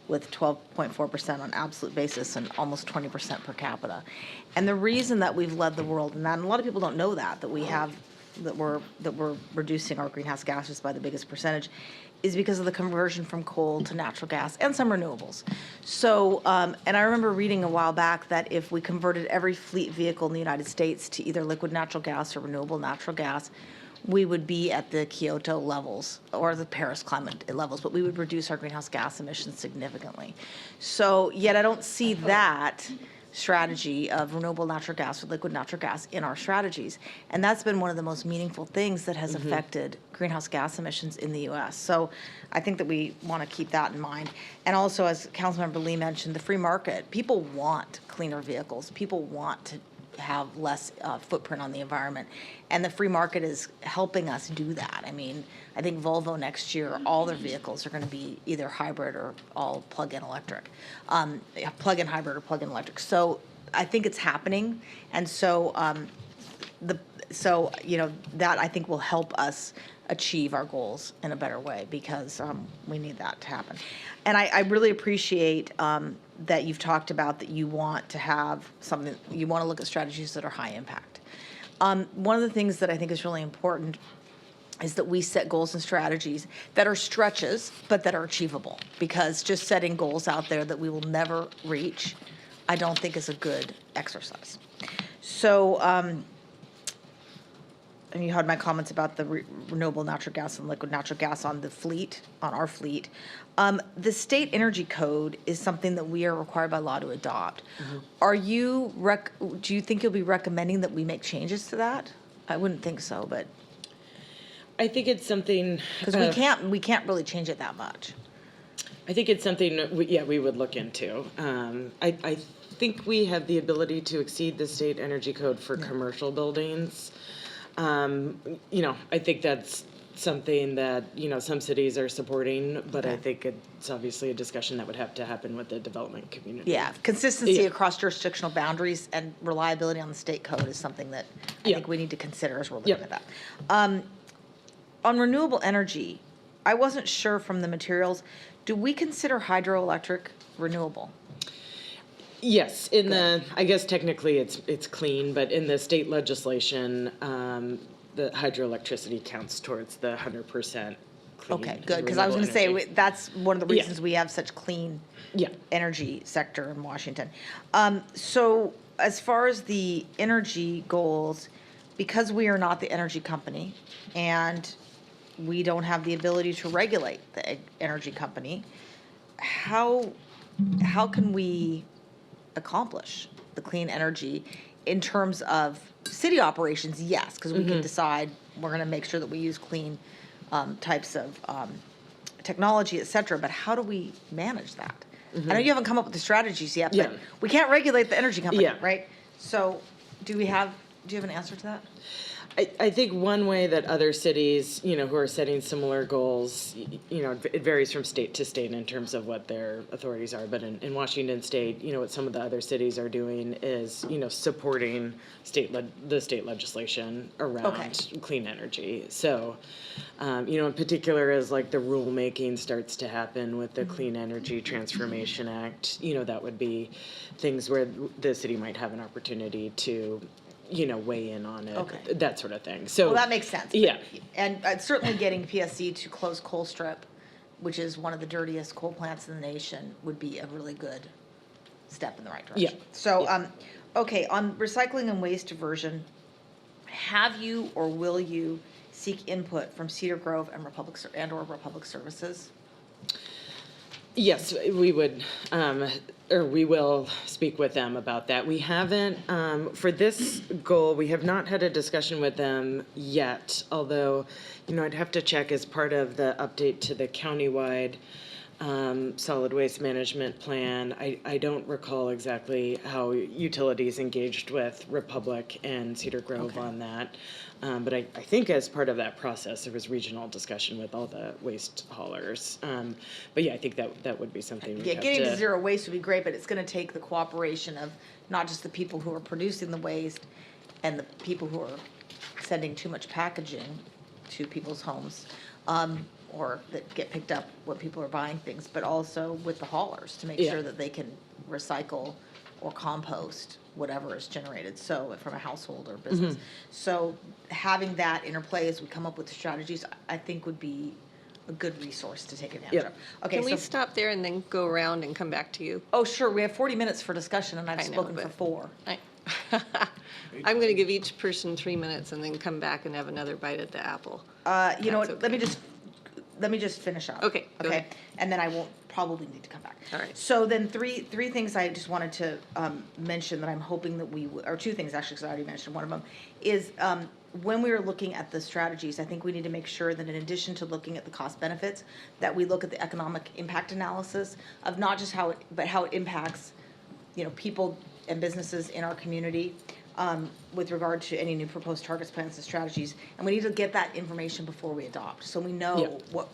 with 12.4% on absolute basis and almost 20% per capita. And the reason that we've led the world in that, and a lot of people don't know that we're reducing our greenhouse gases by the biggest percentage, is because of the conversion from coal to natural gas and some renewables. So, and I remember reading a while back that if we converted every fleet vehicle in the United States to either liquid natural gas or renewable natural gas, we would be at the Kyoto levels or the Paris climate levels, but we would reduce our greenhouse gas emissions significantly. So, yet I don't see that strategy of renewable natural gas or liquid natural gas in our strategies. And that's been one of the most meaningful things that has affected greenhouse gas emissions in the U.S. So I think that we want to keep that in mind. And also, as Councilmember Lee mentioned, the free market. People want cleaner vehicles. People want to have less footprint on the environment. And the free market is helping us do that. I mean, I think Volvo next year, all their vehicles are going to be either hybrid or all plug-in electric, plug-in hybrid or plug-in electric. So I think it's happening. And so, that I think will help us achieve our goals in a better way, because we need that to happen. And I really appreciate that you've talked about that you want to have something, you want to look at strategies that are high impact. One of the things that I think is really important is that we set goals and strategies that are stretches, but that are achievable, because just setting goals out there that we will never reach, I don't think is a good exercise. So, and you heard my comments about the renewable natural gas and liquid natural gas on the fleet, on our fleet. The state energy code is something that we are required by law to adopt. Are you, do you think you'll be recommending that we make changes to that? I wouldn't think so, but. I think it's something. Because we can't really change it that much. I think it's something we would look into. I think we have the ability to exceed the state energy code for commercial buildings. I think that's something that, some cities are supporting, but I think it's obviously a discussion that would have to happen with the development community. Yeah, consistency across jurisdictional boundaries and reliability on the state code is something that I think we need to consider as we're looking at that. On renewable energy, I wasn't sure from the materials, do we consider hydroelectric renewable? Yes, I guess technically it's clean, but in the state legislation, the hydroelectricity counts towards the 100% clean. Okay, good, because I was going to say, that's one of the reasons we have such clean energy sector in Washington. So as far as the energy goals, because we are not the energy company and we don't have the ability to regulate the energy company, how can we accomplish the clean energy in terms of city operations? Yes, because we can decide we're going to make sure that we use clean types of technology, et cetera, but how do we manage that? I know you haven't come up with the strategies yet, but we can't regulate the energy company, right? So do you have an answer to that? I think one way that other cities, who are setting similar goals, it varies from state to state in terms of what their authorities are. But in Washington State, what some of the other cities are doing is, supporting the state legislation around clean energy. So, in particular, as like the rulemaking starts to happen with the Clean Energy Transformation Act, that would be things where the city might have an opportunity to weigh in on it, that sort of thing. So well, that makes sense. Yeah. And certainly getting PSC to close Coal Strip which is one of the dirtiest coal plants in the nation, would be a really good step in the right direction. Yeah. So, okay, on recycling and waste diversion, have you or will you seek input from Cedar Grove and or Republic Services? Yes, we would, or we will speak with them about that. We haven't, for this goal, we have not had a discussion with them yet, although, I'd have to check as part of the update to the countywide solid waste management plan. I don't recall exactly how utilities engaged with Republic and Cedar Grove on that. But I think as part of that process, there was regional discussion with all the waste haulers. But yeah, I think that would be something we'd Yeah, have getting to. to zero waste would be great, but it's gonna take the cooperation of not just the people who are producing the waste and the people who are sending too much packaging to people's homes, or that get picked up when people are buying things, but also with the haulers to make Yeah. sure that they can recycle or compost whatever is generated, so from a household or business. So having that interplay as we come up with the strategies, I think would be a good resource to take advantage Yeah. of. Okay, Can we so, stop there and then go around and come back to you? oh, sure, we have 40 minutes for discussion and I've I know, spoken for but- 4. I'm going to give each person 3 minutes and then come back and have another bite at the apple. You know That's what, let me just finish up. Okay, go Okay, ahead. and then I won't probably need to come back. All right. So then three things I just wanted to mention that I'm hoping that or 2 things actually, because I already mentioned one of them, is when we are looking at the strategies, I think we need to make sure that in addition to looking at the cost benefits, that we look at the economic impact analysis of not just how it impacts, people and businesses in our community, with regard to any new proposed targets, plans, and strategies. And we need to get that information before we adopt, so we know Yep. what,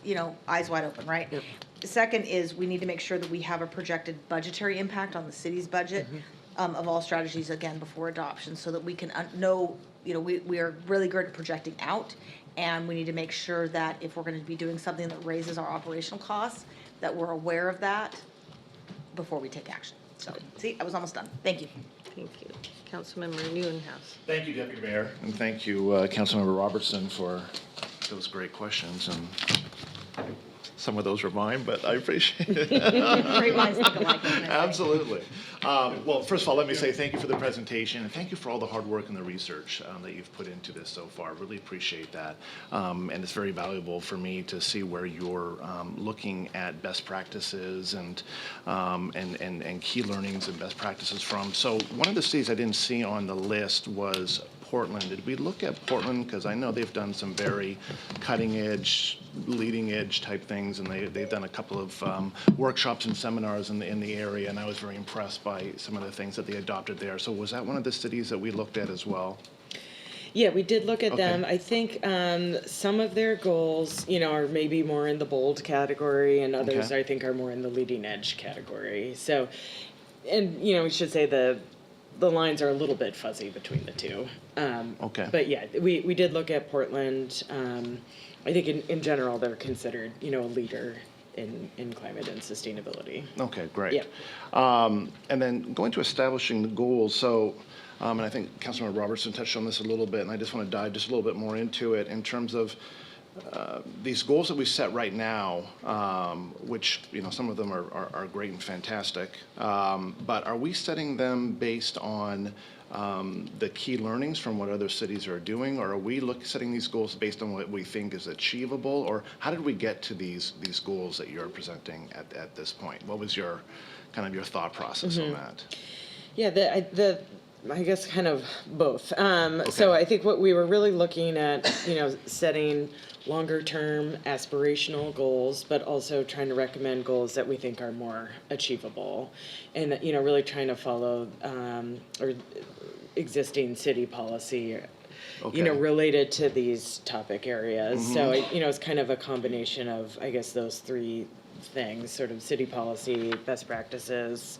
eyes wide open, right? Yep. The second is we need to make sure that we have a projected budgetary impact on the city's budget of all strategies, again, before adoption, so that we can know, we are really good at projecting out, and we need to make sure that if we're gonna be doing something that raises our operational costs, that we're aware of that before we take action. So, see, I was almost done. Thank you. Thank you. Councilmember Newhouse. Thank you, Deputy Mayor, and thank you, Councilmember Robertson, for those great questions. And some of those were mine, but I appreciate it. Great minds think alike. isn't it? Absolutely. Well, first of all, let me say thank you for the presentation, and thank you for all the hard work and the research that you've put into this so far. Really appreciate that. And it's very valuable for me to see where you're looking at best practices and key learnings and best practices from. So one of the cities I didn't see on the list was Portland. Did we look at Portland? Because I know they've done some very cutting edge, leading edge type things, and they've done a couple of workshops and seminars in the area, and I was very impressed by some of the things that they adopted there. So was that one of the cities that we looked at as well? Yeah, we did look at Okay. them. I think some of their goals, are maybe more in the bold category, and others Okay. I think are more in the leading edge category. So, and we should say the lines are a little bit fuzzy between the two. Okay. But yeah, we did look at Portland. I think in general they're considered, a leader in climate and sustainability. Okay, great. Yeah. And then going to establishing the goals, so, and I think Councilmember Robertson touched on this a little bit, and I just want to dive just a little bit more into it in terms of these goals that we set right now, which, some of them are great and fantastic, but are we setting them based on the key learnings from what other cities are doing, or are we setting these goals based on what we think is achievable, or how did we get to these goals that you're presenting at this point? What was your thought process on that? Yeah, I guess kind of both. So I think what we were really looking at, setting longer-term aspirational goals, but also trying to recommend goals that we think are more achievable, and really trying to follow or existing city policy, related to these topic areas. So it's kind of a combination of, I guess, those 3 things: sort of city policy, best practices,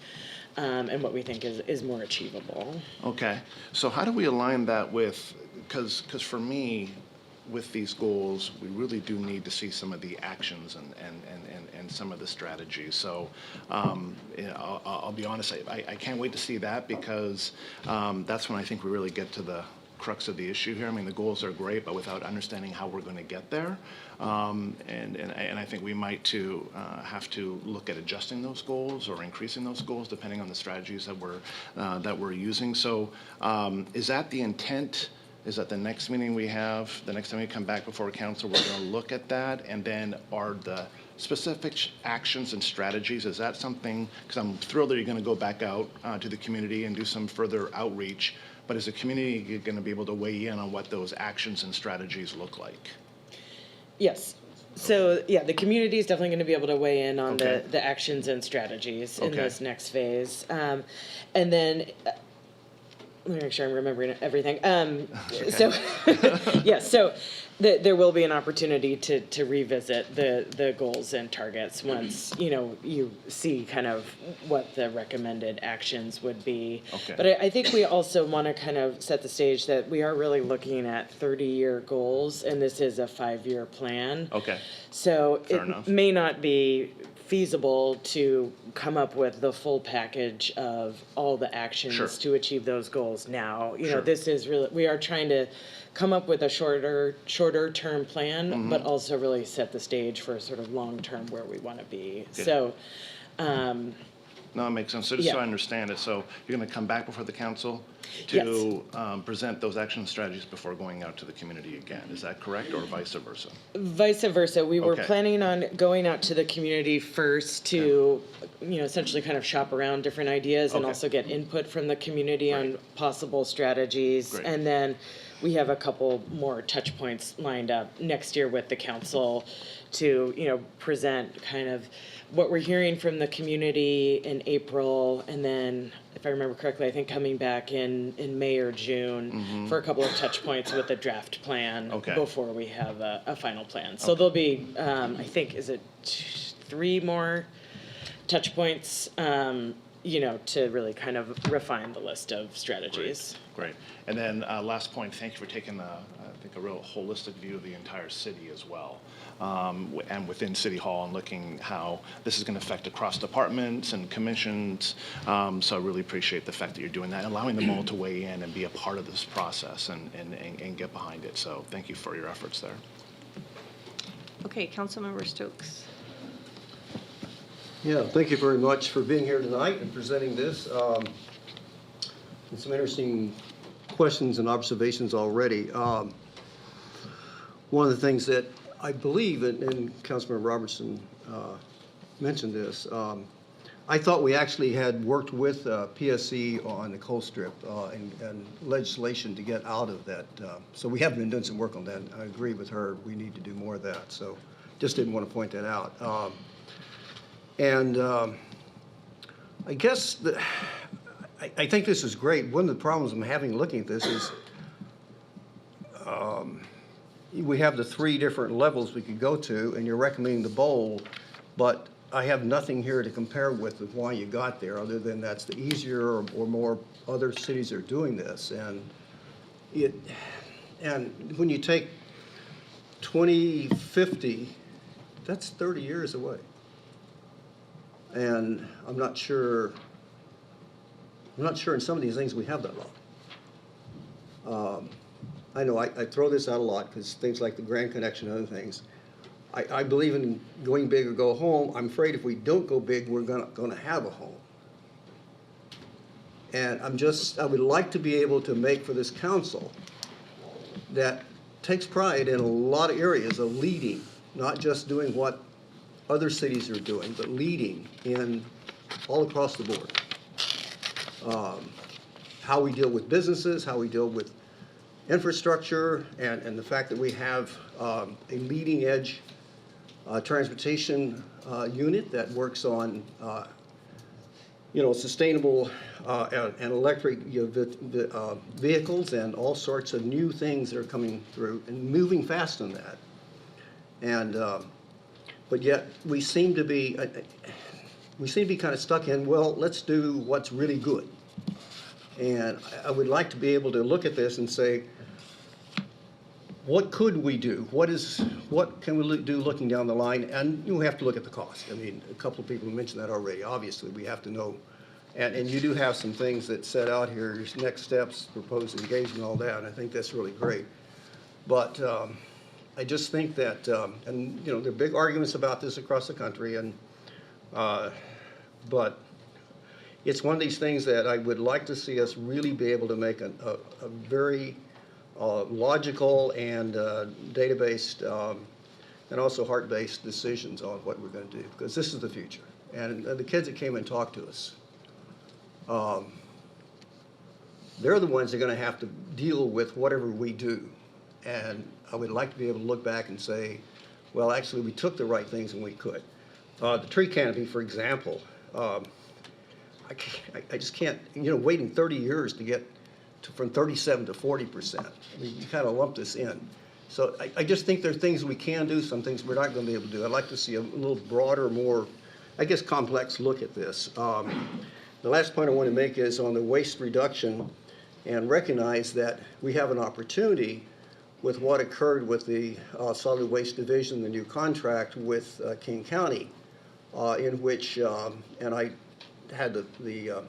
and what we think is more achievable. Okay, so how do we align that with, because for me, with these goals, we really do need to see some of the actions and some of the strategies. So I'll be honest, I can't wait to see that, because that's when I think we really get to the crux of the issue here. I mean, the goals are great, but without understanding how we're going to get there, and I think we might have to look at adjusting those goals or increasing those goals depending on the strategies that we're using. So, is that the intent? Is that the next meeting we have, the next time we come back before council, we're going to look at that, and then are the specific actions and strategies, is that something, because I'm thrilled that you're going to go back out to the community and do some further outreach, but is the community going to be able to weigh in on what those actions and strategies look like? Yes. So, yeah, the community is definitely going to be able to weigh in on Okay. the actions and strategies in Okay. this next phase. And then, let me make sure I'm remembering everything. So, yes, so there will be an opportunity to revisit the goals and targets once, you see kind of what the recommended actions would be. Okay. But I think we also want to kind of set the stage that we are really looking at 30-year goals, and this is a 5-year plan. Okay. So Fair it enough. may not be feasible to come up with the full package of all the actions Sure. to achieve those goals now. Sure. This is really, we are trying to come up with a shorter term plan, Mm-hmm. but also really set the stage for sort of long term where we want to be. Good. So, No, it makes sense. So just so Yeah. I understand it, so you're going to come back before the council to present those action strategies before going out to the community again. Is that correct, or vice versa? vice versa, we were Okay. planning on going out to the community first to, essentially kind of shop around different ideas and Okay. also get input from the community on possible strategies. Great. And then we have a couple more touch points lined up next year with the council to, present kind of what we're hearing from the community in April, and then, if I remember correctly, I think coming back in May or June for a couple of touch points with a draft plan Okay. before we have a final plan. So there'll be, I think, is it 3 more touch points, to really kind of refine the list of strategies. Great. And then last point, thank you for taking, I think, a real holistic view of the entire city as well. And within City Hall, and looking how this is going to affect across departments and commissions. So I really appreciate the fact that you're doing that, allowing them all to weigh in and be a part of this process and get behind it. So thank you for your efforts there. Okay, Councilmember Stokes. Yeah, thank you very much for being here tonight and presenting this. And some interesting questions and observations already. One of the things that I believe, and Councilmember Robertson mentioned this, I thought we actually had worked with PSC on the coal strip and legislation to get out of that. So we have been doing some work on that. I agree with her. We need to do more of that. So just didn't want to point that out. I guess I think this is great. One of the problems I'm having looking at this is we have the 3 different levels we could go to, and you're recommending the bowl, but I have nothing here to compare with why you got there, other than that's the easier or more other cities are doing this. And when you take 2050, that's 30 years away. And I'm not sure in some of these things we have that long. I know I throw this out a lot because things like the Grand Connection and other things. I believe in going big or go home. I'm afraid if we don't go big, we're gonna have a home. And I would like to be able to make for this council that takes pride in a lot of areas of leading, not just doing what other cities are doing, but leading in all across the board. How we deal with businesses, how we deal with infrastructure, and the fact that we have a leading edge transportation unit that works on sustainable and electric vehicles and all sorts of new things that are coming through and moving fast on that. And but yet we seem to be kind of stuck in, well, let's do what's really good. And I would like to be able to look at this and say, what could we do? What can we do looking down the line? And you have to look at the cost. I mean, a couple of people mentioned that already. Obviously, we have to know And you do have some things that set out here, next steps, proposed engagement, all that, and I think that's really great. But I just think that, and you know, there are big arguments about this across the country, and but it's one of these things that I would like to see us really be able to make a very logical and data-based and also heart-based decisions on what we're going to do, because this is the future. And the kids that came and talked to us, they're the ones that are going to have to deal with whatever we do. And I would like to be able to look back and say, well, actually, we took the right things and we could. The tree canopy, for example, I just can't, you know, waiting 30 years to get from 37 to 40%. I mean, you kind of lump this in. So I just think there are things we can do, some things we're not going to be able to do. I'd like to see a little broader, more, I guess, complex look at this. The last point I want to make is on the waste reduction, and recognize that we have an opportunity with what occurred with the solid waste division, the new contract with King County, in which, and I had the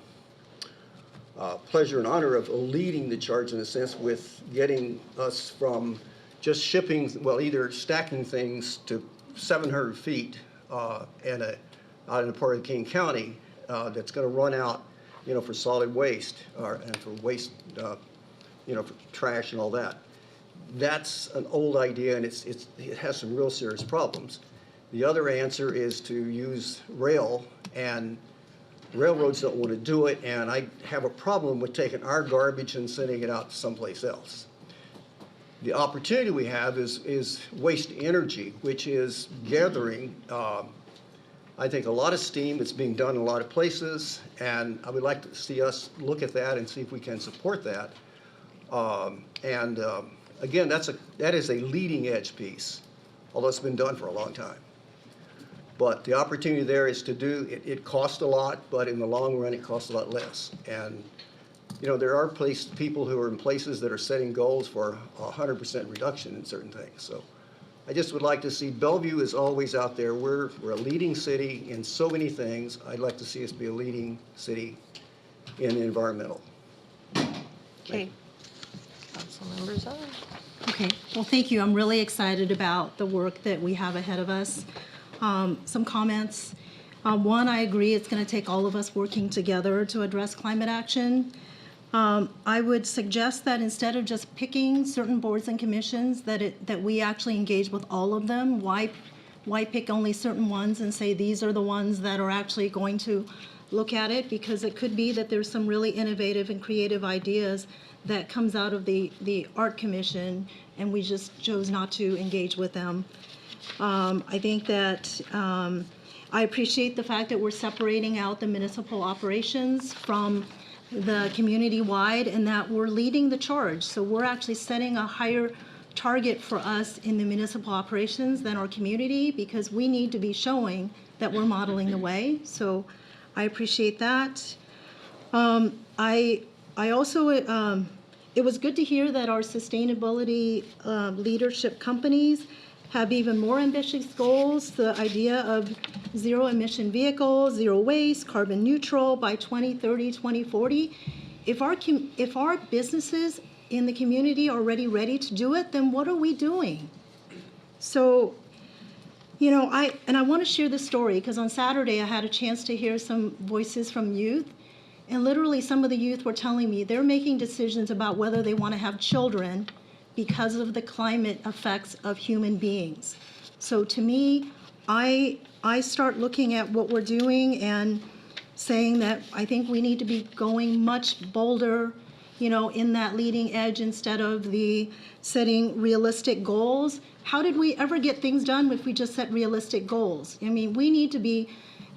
pleasure and honor of leading the charge in a sense with getting us from just shipping, well, either stacking things to 700 feet out in a part of King County that's going to run out, you know, for solid waste and for waste, you know, for trash and all that. That's an old idea, and it has some real serious problems. The other answer is to use rail, and railroads don't want to do it, and I have a problem with taking our garbage and sending it out to someplace else. The opportunity we have is waste energy, which is gathering, I think, a lot of steam. It's being done in a lot of places, and I would like to see us look at that and see if we can support that. Again, that is a leading edge piece, although it's been done for a long time. But the opportunity there is to do, it costs a lot, but in the long run, it costs a lot less. And, you know, there are people who are in places that are setting goals for 100% reduction in certain things. So I just would like to see, Bellevue is always out there. We're a leading city in so many things. I'd like to see us be a leading city in environmental. Okay. Council members on. Okay, well, thank you. I'm really excited about the work that we have ahead of us. Some comments. One, I agree it's going to take all of us working together to address climate action. I would suggest that instead of just picking certain boards and commissions, that we actually engage with all of them. Why pick only certain ones and say these are the ones that are actually going to look at it? Because it could be that there's some really innovative and creative ideas that comes out of the Art Commission, and we just chose not to engage with them. I think that I appreciate the fact that we're separating out the municipal operations from the community-wide, and that we're leading the charge. So we're actually setting a higher target for us in the municipal operations than our community, because we need to be showing that we're modeling the way. So I appreciate that. I also, it was good to hear that our sustainability leadership companies have even more ambitious goals. The idea of zero emission vehicles, zero waste, carbon neutral by 2030, 2040. If our businesses in the community are already ready to do it, then what are we doing? So, you know, I want to share this story because on Saturday I had a chance to hear some voices from youth. And literally some of the youth were telling me they're making decisions about whether they want to have children because of the climate effects of human beings. So to me, I start looking at what we're doing and saying that I think we need to be going much bolder, you know, in that leading edge instead of the setting realistic goals. How did we ever get things done if we just set realistic goals? I mean, we need to be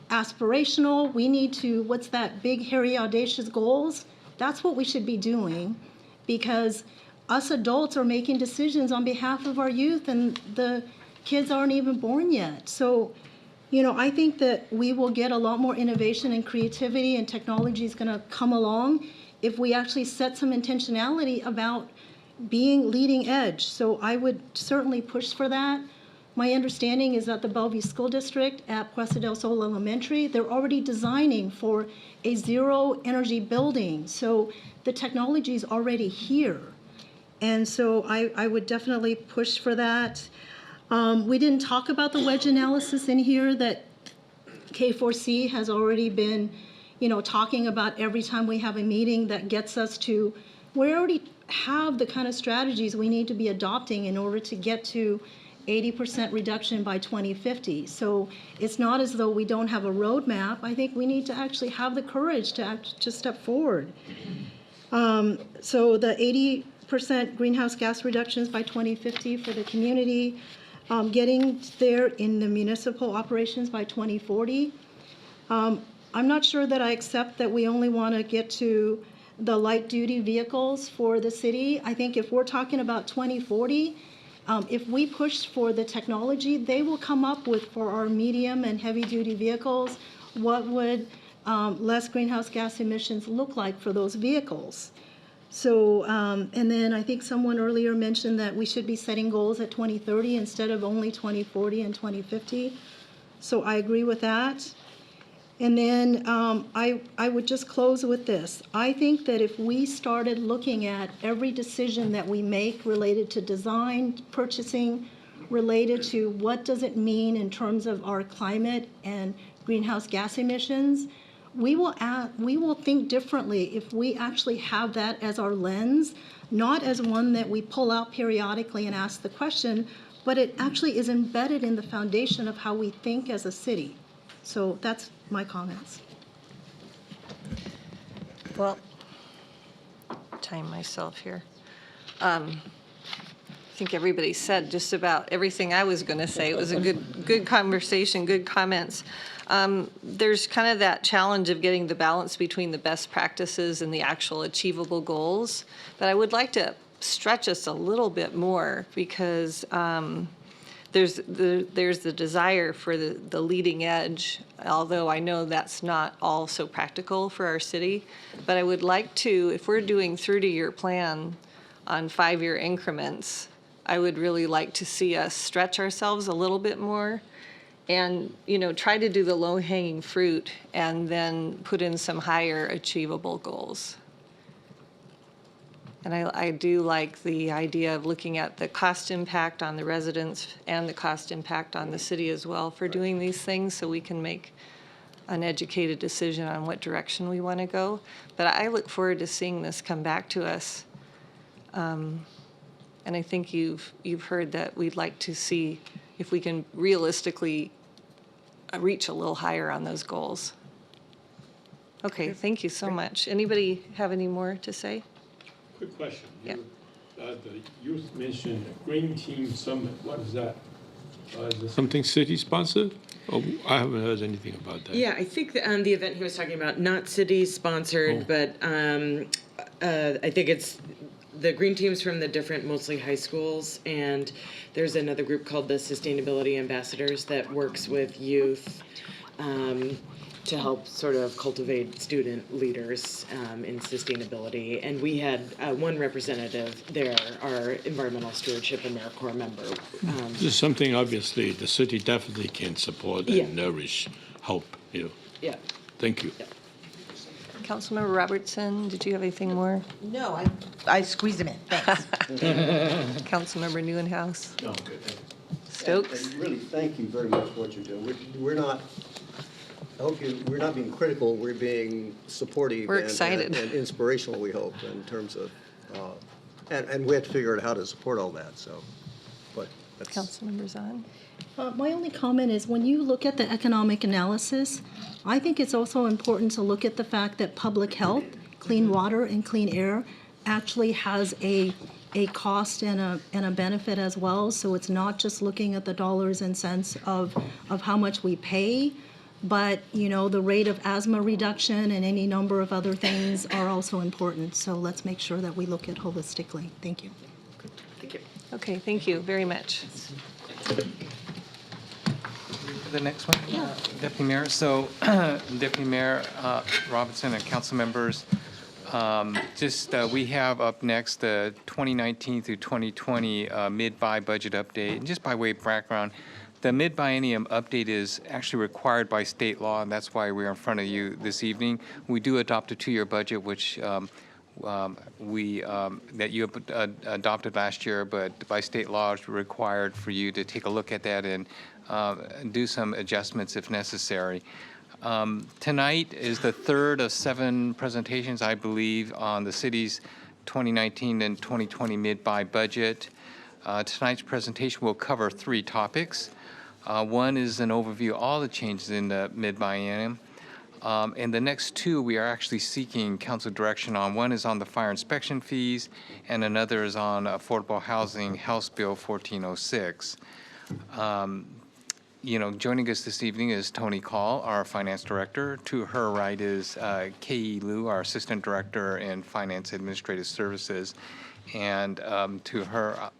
aspirational. We need to, what's that big, hairy, audacious goals? That's what we should be doing, because us adults are making decisions on behalf of our youth, and the kids aren't even born yet. So, you know, I think that we will get a lot more innovation and creativity, and technology is going to come along if we actually set some intentionality about being leading edge. So I would certainly push for that. my understanding is that the Bellevue School District at Puesta del Sol Elementary, they're already designing for a zero energy building. So the technology is already here. And so I would definitely push for that. We didn't talk about the wedge analysis in here that K4C has already been, talking about every time we have a meeting that gets us to, we already have the kind of strategies we need to be adopting in order to get to 80% reduction by 2050. So it's not as though we don't have a roadmap. I think we need to actually have the courage to step forward. So the 80% greenhouse gas reductions by 2050 for the community, getting there in the municipal operations by 2040. I'm not sure that I accept that we only want to get to the light duty vehicles for the city. I think if we're talking about 2040, if we push for the technology, they will come up with, for our medium and heavy duty vehicles, what would less greenhouse gas emissions look like for those vehicles. So, and then I think someone earlier mentioned that we should be setting goals at 2030 instead of only 2040 and 2050. So I agree with that. And then I would just close with this. I think that if we started looking at every decision that we make related to design, purchasing, related to what does it mean in terms of our climate and greenhouse gas emissions, we will think differently if we actually have that as our lens, not as one that we pull out periodically and ask the question, but it actually is embedded in the foundation of how we think as a city. So that's my comments. Well, time myself here. I think everybody said just about everything I was going to say. It was a good conversation, good comments. There's kind of that challenge of getting the balance between the best practices and the actual achievable goals. But I would like to stretch us a little bit more because there's the desire for the leading edge, although I know that's not all so practical for our city. But I would like to, if we're doing 30-year plan on 5-year increments, I would really like to see us stretch ourselves a little bit more and, try to do the low-hanging fruit and then put in some higher achievable goals. And I do like the idea of looking at the cost impact on the residents and the cost impact on the city as well for doing these things so we can make an educated decision on what direction we want to go. But I look forward to seeing this come back to us. And I think you've heard that we'd like to see if we can realistically reach a little higher on those goals. Okay, thank you so much. Anybody have any more to say? Quick question. Yeah. The youth mentioned Green Team Summit. What is that? Is it something city sponsored? Oh, I haven't heard anything about that. Yeah, I think the event he was talking about, not city sponsored, but I think it's the green teams from the different, mostly high schools, and there's another group called the Sustainability Ambassadors that works with youth to help sort of cultivate student leaders in sustainability. And we had one representative there, our environmental stewardship and AmeriCorps member. This is something obviously the city definitely can support and nourish, help. Yeah. Thank you. Yeah. Councilmember Robertson, did you have anything more? No, I squeezed them in. Thanks. Councilmember Neuenhuis? No, good. Thank you. Stokes? And really, thank you very much for what you're doing. We're not, I hope we're not being critical, we're being supportive. We're excited. And inspirational, we hope, in terms of, and we have to figure out how to support all that, so, but that's. Councilmember Zahn? My only comment is when you look at the economic analysis, I think it's also important to look at the fact that public health, clean water and clean air actually has a cost and a benefit as well. So it's not just looking at the dollars and cents of how much we pay, but the rate of asthma reduction and any number of other things are also important. So let's make sure that we look at holistically. Thank you. Thank you. Okay, thank you very much. The next one, Deputy Mayor. So, Deputy Mayor Robinson and council members, We have up next the 2019 through 2020 mid-buy budget update. And just by way of background, the mid-biennium update is actually required by state law, and that's why we're in front of you this evening. We do adopt a two-year budget, which that you adopted last year, but by state law, it's required for you to take a look at that and do some adjustments if necessary. Tonight is the third of 7 presentations, I believe, on the city's 2019 and 2020 mid-buy budget. Tonight's presentation will cover 3 topics. One is an overview of all the changes in the mid-biennium. And the next 2 we are actually seeking council direction on. One is on the fire inspection fees, and another is on affordable housing, House Bill 1406. Joining us this evening is Tony Call, our finance director. To her right is Kei Liu, our assistant director in finance administrative services. And to her,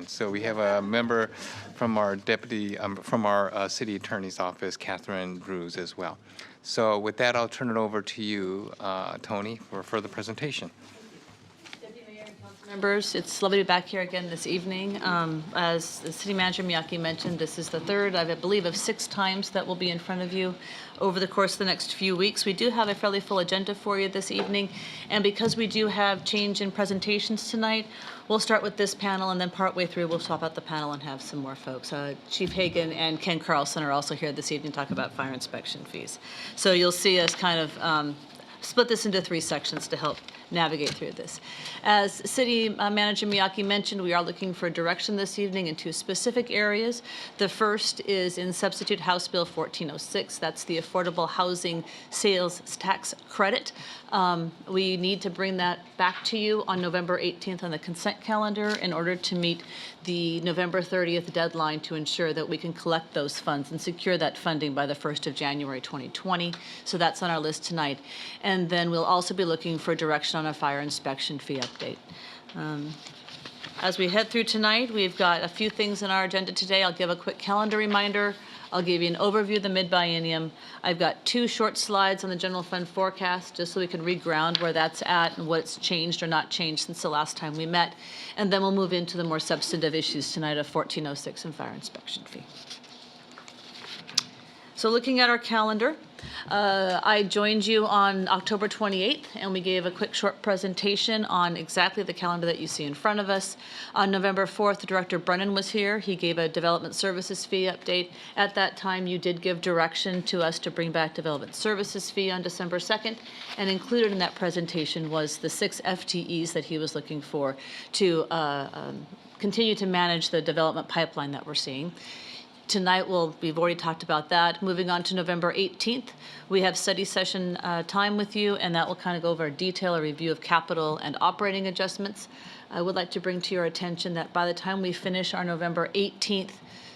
so we have a member from our city attorney's office, Catherine Drews, as well. So with that, I'll turn it over to you, Tony, for further presentation. Members, it's lovely to be back here again this evening. As the City Manager Miyake mentioned, this is the third, I believe, of 6 times that we'll be in front of you over the course of the next few weeks. We do have a fairly full agenda for you this evening, and because we do have change in presentations tonight, we'll start with this panel, and then partway through we'll swap out the panel and have some more folks. Chief Hagan and Ken Carlson are also here this evening to talk about fire inspection fees. So you'll see us kind of split this into 3 sections to help navigate through this. As City Manager Miyake mentioned, we are looking for direction this evening in 2 specific areas. The first is in Substitute House Bill 1406. That's the Affordable Housing Sales Tax Credit. We need to bring that back to you on November 18th on the consent calendar in order to meet the November 30th deadline to ensure that we can collect those funds and secure that funding by the 1st of January 2020. So that's on our list tonight. And then we'll also be looking for direction on a fire inspection fee update. As we head through tonight, we've got a few things on our agenda today. I'll give a quick calendar reminder. I'll give you an overview of the mid-biennium. I've got 2 short slides on the general fund forecast, just so we can reground where that's at and what's changed or not changed since the last time we met. And then we'll move into the more substantive issues tonight of 1406 and fire inspection fee. So looking at our calendar, I joined you on October 28th, and we gave a quick short presentation on exactly the calendar that you see in front of us. On November 4th, Director Brennan was here. He gave a development services fee update. At that time, you did give direction to us to bring back development services fee on December 2nd, and included in that presentation was the 6 FTEs that he was looking for to continue to manage the development pipeline that we're seeing. Tonight, we've already talked about that. Moving on to November 18th, we have study session time with you, and that will kind of go over a detail, a review of capital and operating adjustments. I would like to bring to your attention that by the time we finish our November 18th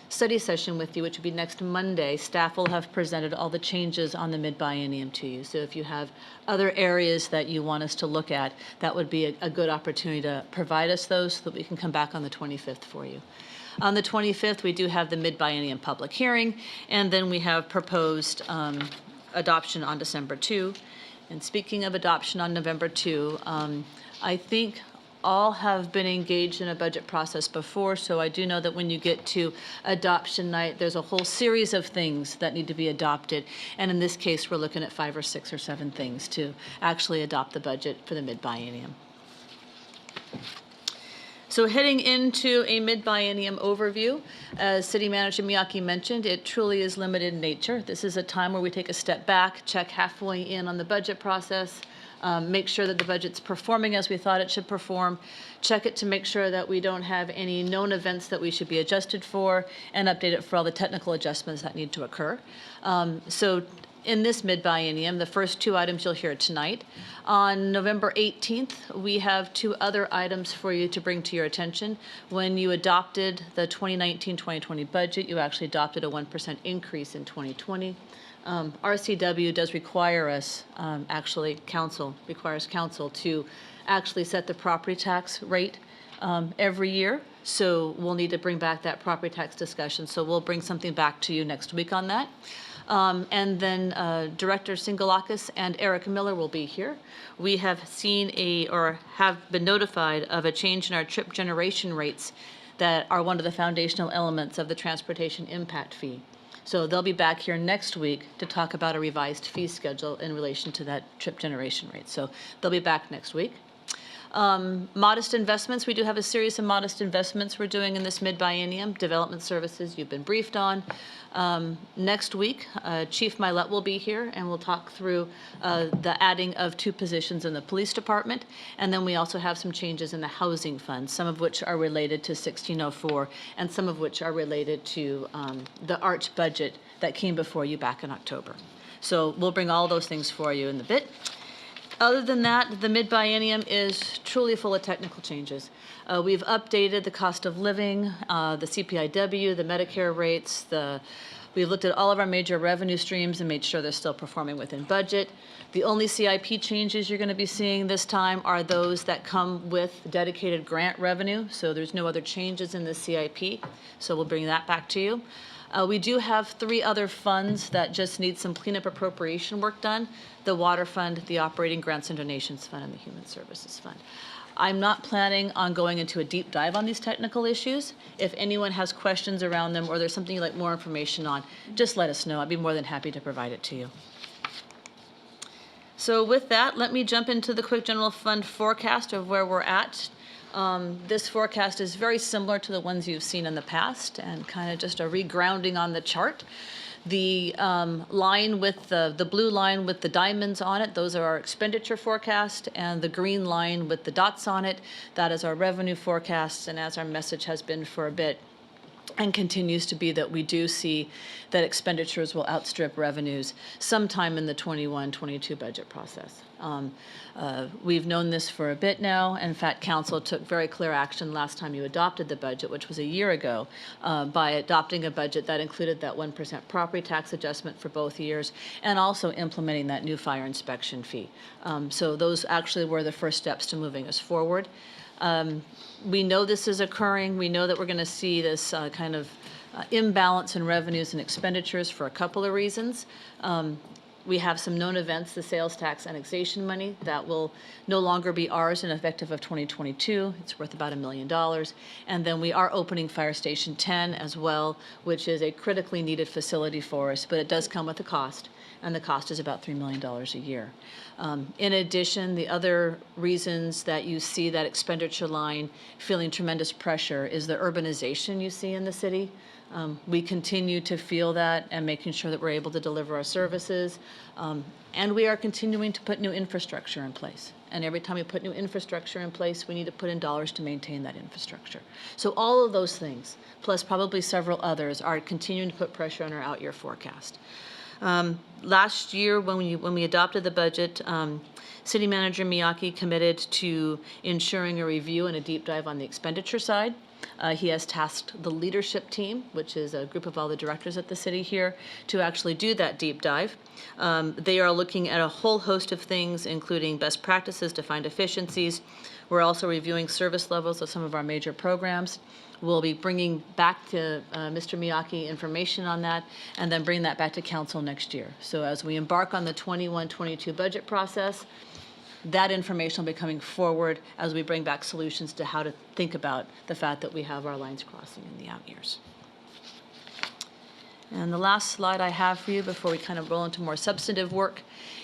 study session with you, which will be next Monday, staff will have presented all the changes on the mid-biennium to you. So if you have other areas that you want us to look at, that would be a good opportunity to provide us those so that we can come back on the 25th for you. On the 25th, we do have the mid-biennium public hearing, and then we have proposed adoption on December 2. And speaking of adoption on November 2, I think all have been engaged in a budget process before, so I do know that when you get to adoption night, there's a whole series of things that need to be adopted. And in this case, we're looking at 5 or 6 or 7 things to actually adopt the budget for the mid-biennium. So heading into a mid-biennium overview, as City Manager Miyake mentioned, it truly is limited in nature. This is a time where we take a step back, check halfway in on the budget process, make sure that the budget's performing as we thought it should perform, check it to make sure that we don't have any known events that we should be adjusted for, and update it for all the technical adjustments that need to occur. So in this mid-biennium, the first 2 items you'll hear tonight. On November 18th, we have 2 other items for you to bring to your attention. When you adopted the 2019-2020 budget, you actually adopted a 1% increase in 2020. RCW does require us, council requires council to actually set the property tax rate every year. So we'll need to bring back that property tax discussion. So we'll bring something back to you next week on that. And then Director Singalakis and Eric Miller will be here. We have seen or have been notified of a change in our trip generation rates that are one of the foundational elements of the transportation impact fee. So they'll be back here next week to talk about a revised fee schedule in relation to that trip generation rate. So they'll be back next week. Modest investments. We do have a series of modest investments we're doing in this mid-biennium. Development services you've been briefed on. Next week, Chief Milet will be here and we'll talk through the adding of 2 positions in the police department. And then we also have some changes in the housing fund, some of which are related to 1604 and some of which are related to the ARCH budget that came before you back in October. So we'll bring all those things for you in a bit. Other than that, the mid-biennium is truly full of technical changes. We've updated the cost of living, the CPIW, the Medicare rates. We've looked at all of our major revenue streams and made sure they're still performing within budget. The only CIP changes you're going to be seeing this time are those that come with dedicated grant revenue. So there's no other changes in the CIP. So we'll bring that back to you. We do have 3 other funds that just need some cleanup appropriation work done: the Water Fund, the Operating Grants and Donations Fund, and the Human Services Fund. I'm not planning on going into a deep dive on these technical issues. If anyone has questions around them or there's something you'd like more information on, just let us know. I'd be more than happy to provide it to you. So with that, let me jump into the quick general fund forecast of where we're at. This forecast is very similar to the ones you've seen in the past and kind of just a regrounding on the chart. The line with the blue line with the diamonds on it, those are our expenditure forecast, and the green line with the dots on it, that is our revenue forecast. And as our message has been for a bit and continues to be, that we do see that expenditures will outstrip revenues sometime in the 21-22 budget process. We've known this for a bit now. In fact, Council took very clear action last time you adopted the budget, which was a year ago, by adopting a budget that included that 1% property tax adjustment for both years and also implementing that new fire inspection fee. So those actually were the first steps to moving us forward. We know this is occurring. We know that we're going to see this kind of imbalance in revenues and expenditures for a couple of reasons. We have some known events, the sales tax annexation money, that will no longer be ours and effective of 2022. It's worth about $1 million. And then we are opening Fire Station 10 as well, which is a critically needed facility for us, but it does come with a cost, and the cost is about $3 million a year. In addition, the other reasons that you see that expenditure line feeling tremendous pressure is the urbanization you see in the city. We continue to feel that and making sure that we're able to deliver our services. And we are continuing to put new infrastructure in place. And every time we put new infrastructure in place, we need to put in dollars to maintain that infrastructure. So all of those things, plus probably several others, are continuing to put pressure on our out-year forecast. Last year, when we adopted the budget, City Manager Miyake committed to ensuring a review and a deep dive on the expenditure side. He has tasked the leadership team, which is a group of all the directors at the city here, to actually do that deep dive. They are looking at a whole host of things, including best practices to find efficiencies. We're also reviewing service levels of some of our major programs. We'll be bringing back to Mr. Miyake information on that, and then bring that back to Council next year. So as we embark on the 21-22 budget process, that information will be coming forward as we bring back solutions to how to think about the fact that we have our lines crossing in the out years. And the last slide I have for you before we kind of roll into more substantive work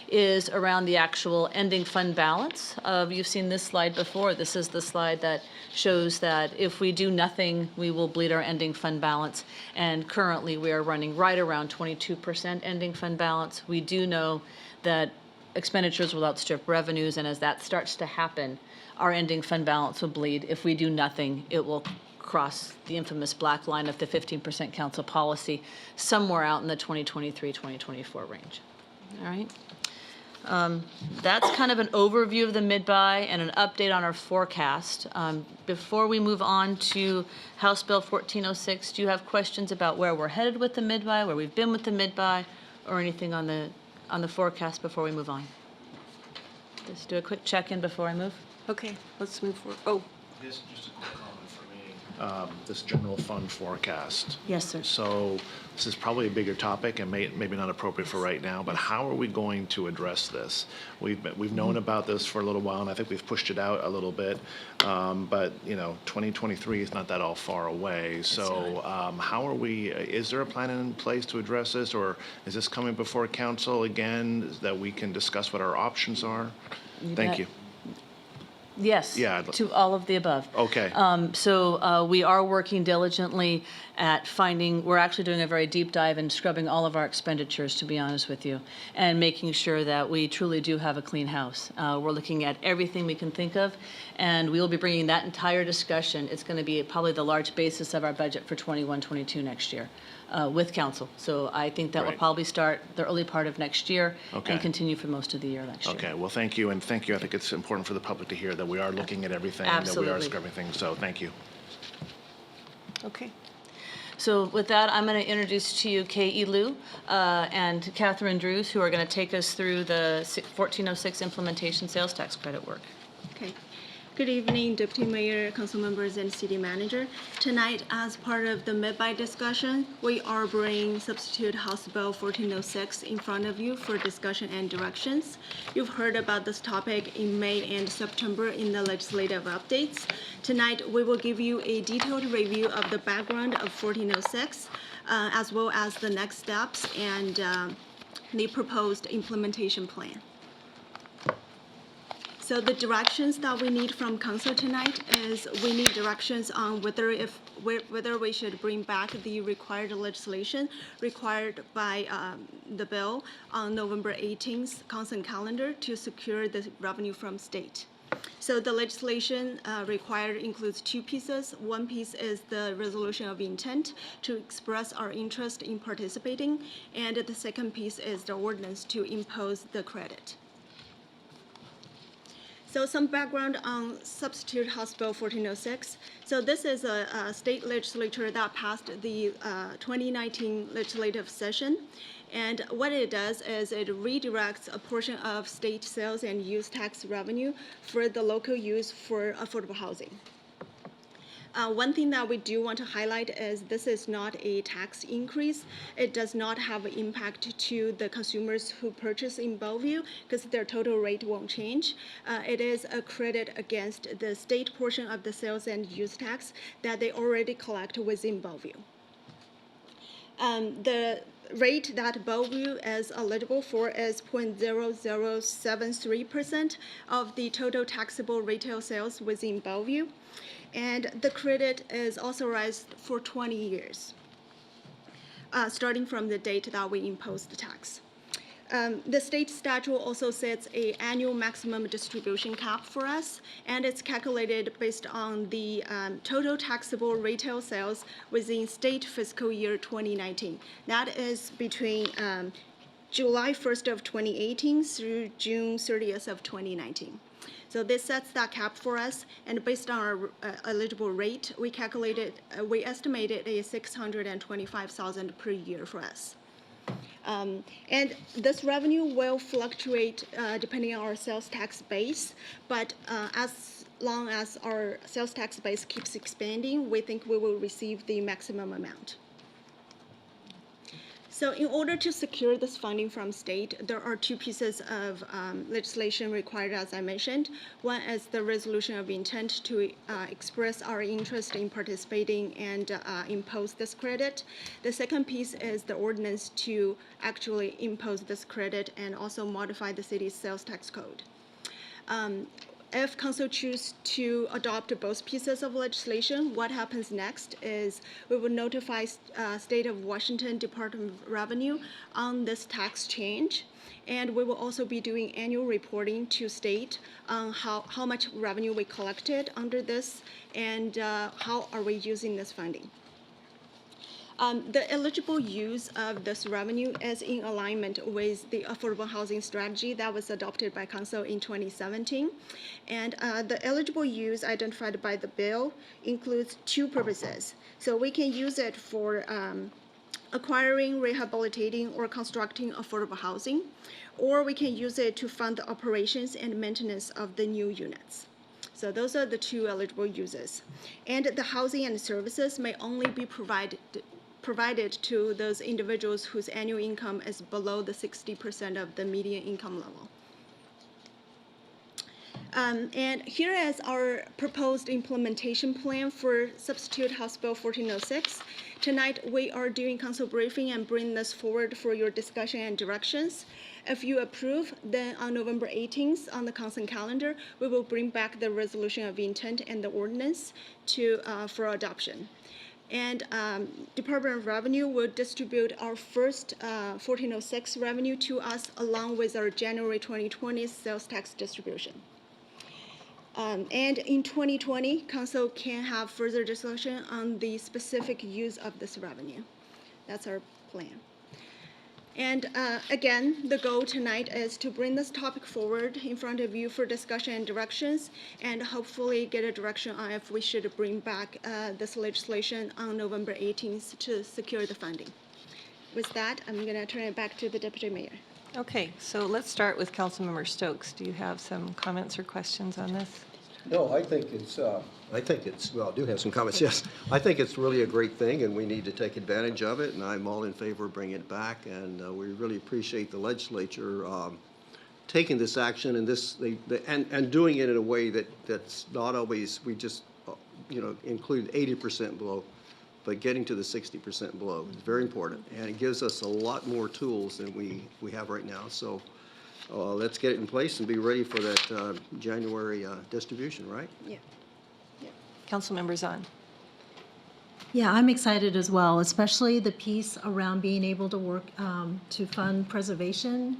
is around the actual ending fund balance. You've seen this slide before. This is the slide that shows that if we do nothing, we will bleed our ending fund balance. And currently we are running right around 22% ending fund balance. We do know that expenditures will outstrip revenues, and as that starts to happen, our ending fund balance will bleed. If we do nothing, it will cross the infamous black line of the 15% council policy somewhere out in the 2023-2024 range. All right. That's kind of an overview of the mid-buy and an update on our forecast. Before we move on to House Bill 1406, do you have questions about where we're headed with the mid-buy, where we've been with the mid-buy, or anything on the forecast before we move on? Just do a quick check-in before I move. Okay, let's move forward. Oh, Just a quick comment for me. this general fund forecast. Yes, sir. So this is probably a bigger topic and maybe not appropriate for right now, but how are we going to address this? We've known about this for a little while, and I think we've pushed it out a little bit. But, 2023 is not that all far away. So how are we, is there a plan in place to address this, or is this coming before council again that we can discuss what our options are? Thank bet. you. Yes, Yeah, to all of the above. Okay. So we are working diligently at finding, we're actually doing a very deep dive and scrubbing all of our expenditures, to be honest with you, and making sure that we truly do have a clean house. We're looking at everything we can think of, and we will be bringing that entire discussion. It's going to be probably the large basis of our budget for 21-22 next year with council. So I think that will Right. probably start the early part of next year Okay. and continue for most of the year next year. Okay, well, thank you, and thank you. I think it's important for the public to hear that we are looking at everything, that we are Absolutely. scrubbing things, so thank you. Okay. So with that, I'm going to introduce to you Kay Liu and Catherine Drews, who are going to take us through the 1406 implementation sales tax credit work. Okay. Good evening, Deputy Mayor, council members, and city manager. Tonight, as part of the mid-by discussion, we are bringing substitute House Bill 1406 in front of you for discussion and directions. You've heard about this topic in May and September in the legislative updates. Tonight, we will give you a detailed review of the background of 1406, as well as the next steps and the proposed implementation plan. So the directions that we need from council tonight is we need directions on whether we should bring back the required legislation required by the bill on November 18th consent calendar to secure the revenue from state. So the legislation required includes two pieces. One piece is the resolution of intent to express our interest in participating, and the second piece is the ordinance to impose the credit. So some background on substitute House Bill 1406. So this is a state legislature that passed the 2019 legislative session. And what it does is it redirects a portion of state sales and use tax revenue for the local use for affordable housing. One thing that we do want to highlight is this is not a tax increase. It does not have an impact to the consumers who purchase in Bellevue because their total rate won't change. It is a credit against the state portion of the sales and use tax that they already collect within Bellevue. The rate that Bellevue is eligible for is 0.0073% of the total taxable retail sales within Bellevue. And the credit is authorized for 20 years, starting from the date that we impose the tax. The state statute also sets an annual maximum distribution cap for us, and it's calculated based on the total taxable retail sales within state fiscal year 2019. That is between July 1st of 2018 through June 30th of 2019. So this sets that cap for us, and based on our eligible rate, we estimated a $625,000 per year for us. And this revenue will fluctuate depending on our sales tax base, but as long as our sales tax base keeps expanding, we think we will receive the maximum amount. So in order to secure this funding from state, there are two pieces of legislation required, as I mentioned. One is the resolution of intent to express our interest in participating and impose this credit. The second piece is the ordinance to actually impose this credit and also modify the city's sales tax code. If council chooses to adopt both pieces of legislation, what happens next is we will notify State of Washington Department of Revenue on this tax change, and we will also be doing annual reporting to state on how much revenue we collected under this and how are we using this funding. The eligible use of this revenue is in alignment with the affordable housing strategy that was adopted by Council in 2017. And the eligible use identified by the bill includes two purposes. So we can use it for acquiring, rehabilitating, or constructing affordable housing, or we can use it to fund the operations and maintenance of the new units. So those are the two eligible uses. And the housing and services may only be provided to those individuals whose annual income is below the 60% of the median income level. And here is our proposed implementation plan for Substitute House Bill 1406. Tonight, we are doing council briefing and bring this forward for your discussion and directions. If you approve, then on November 18th on the council calendar, we will bring back the resolution of intent and the ordinance for adoption. And Department of Revenue will distribute our first 1406 revenue to us along with our January 2020 sales tax distribution. And in 2020, council can have further discussion on the specific use of this revenue. That's our plan. And again, the goal tonight is to bring this topic forward in front of you for discussion and directions, and hopefully get a direction on if we should bring back this legislation on November 18th to secure the funding. With that, I'm going to turn it back to the Deputy Mayor. Okay, so let's start with Councilmember Stokes. Do you have some comments or questions on this? No, I think it's, well, I do have some comments, yes. I think it's really a great thing, and we need to take advantage of it, and I'm all in favor of bringing it back, and we really appreciate the legislature taking this action and doing it in a way that's not always, we just, include 80% below, but getting to the 60% below is very important, and it gives us a lot more tools than we have right now. So let's get it in place and be ready for that January distribution, right? Yeah. Councilmember Zahn. Yeah, I'm excited as well, especially the piece around being able to work to fund preservation,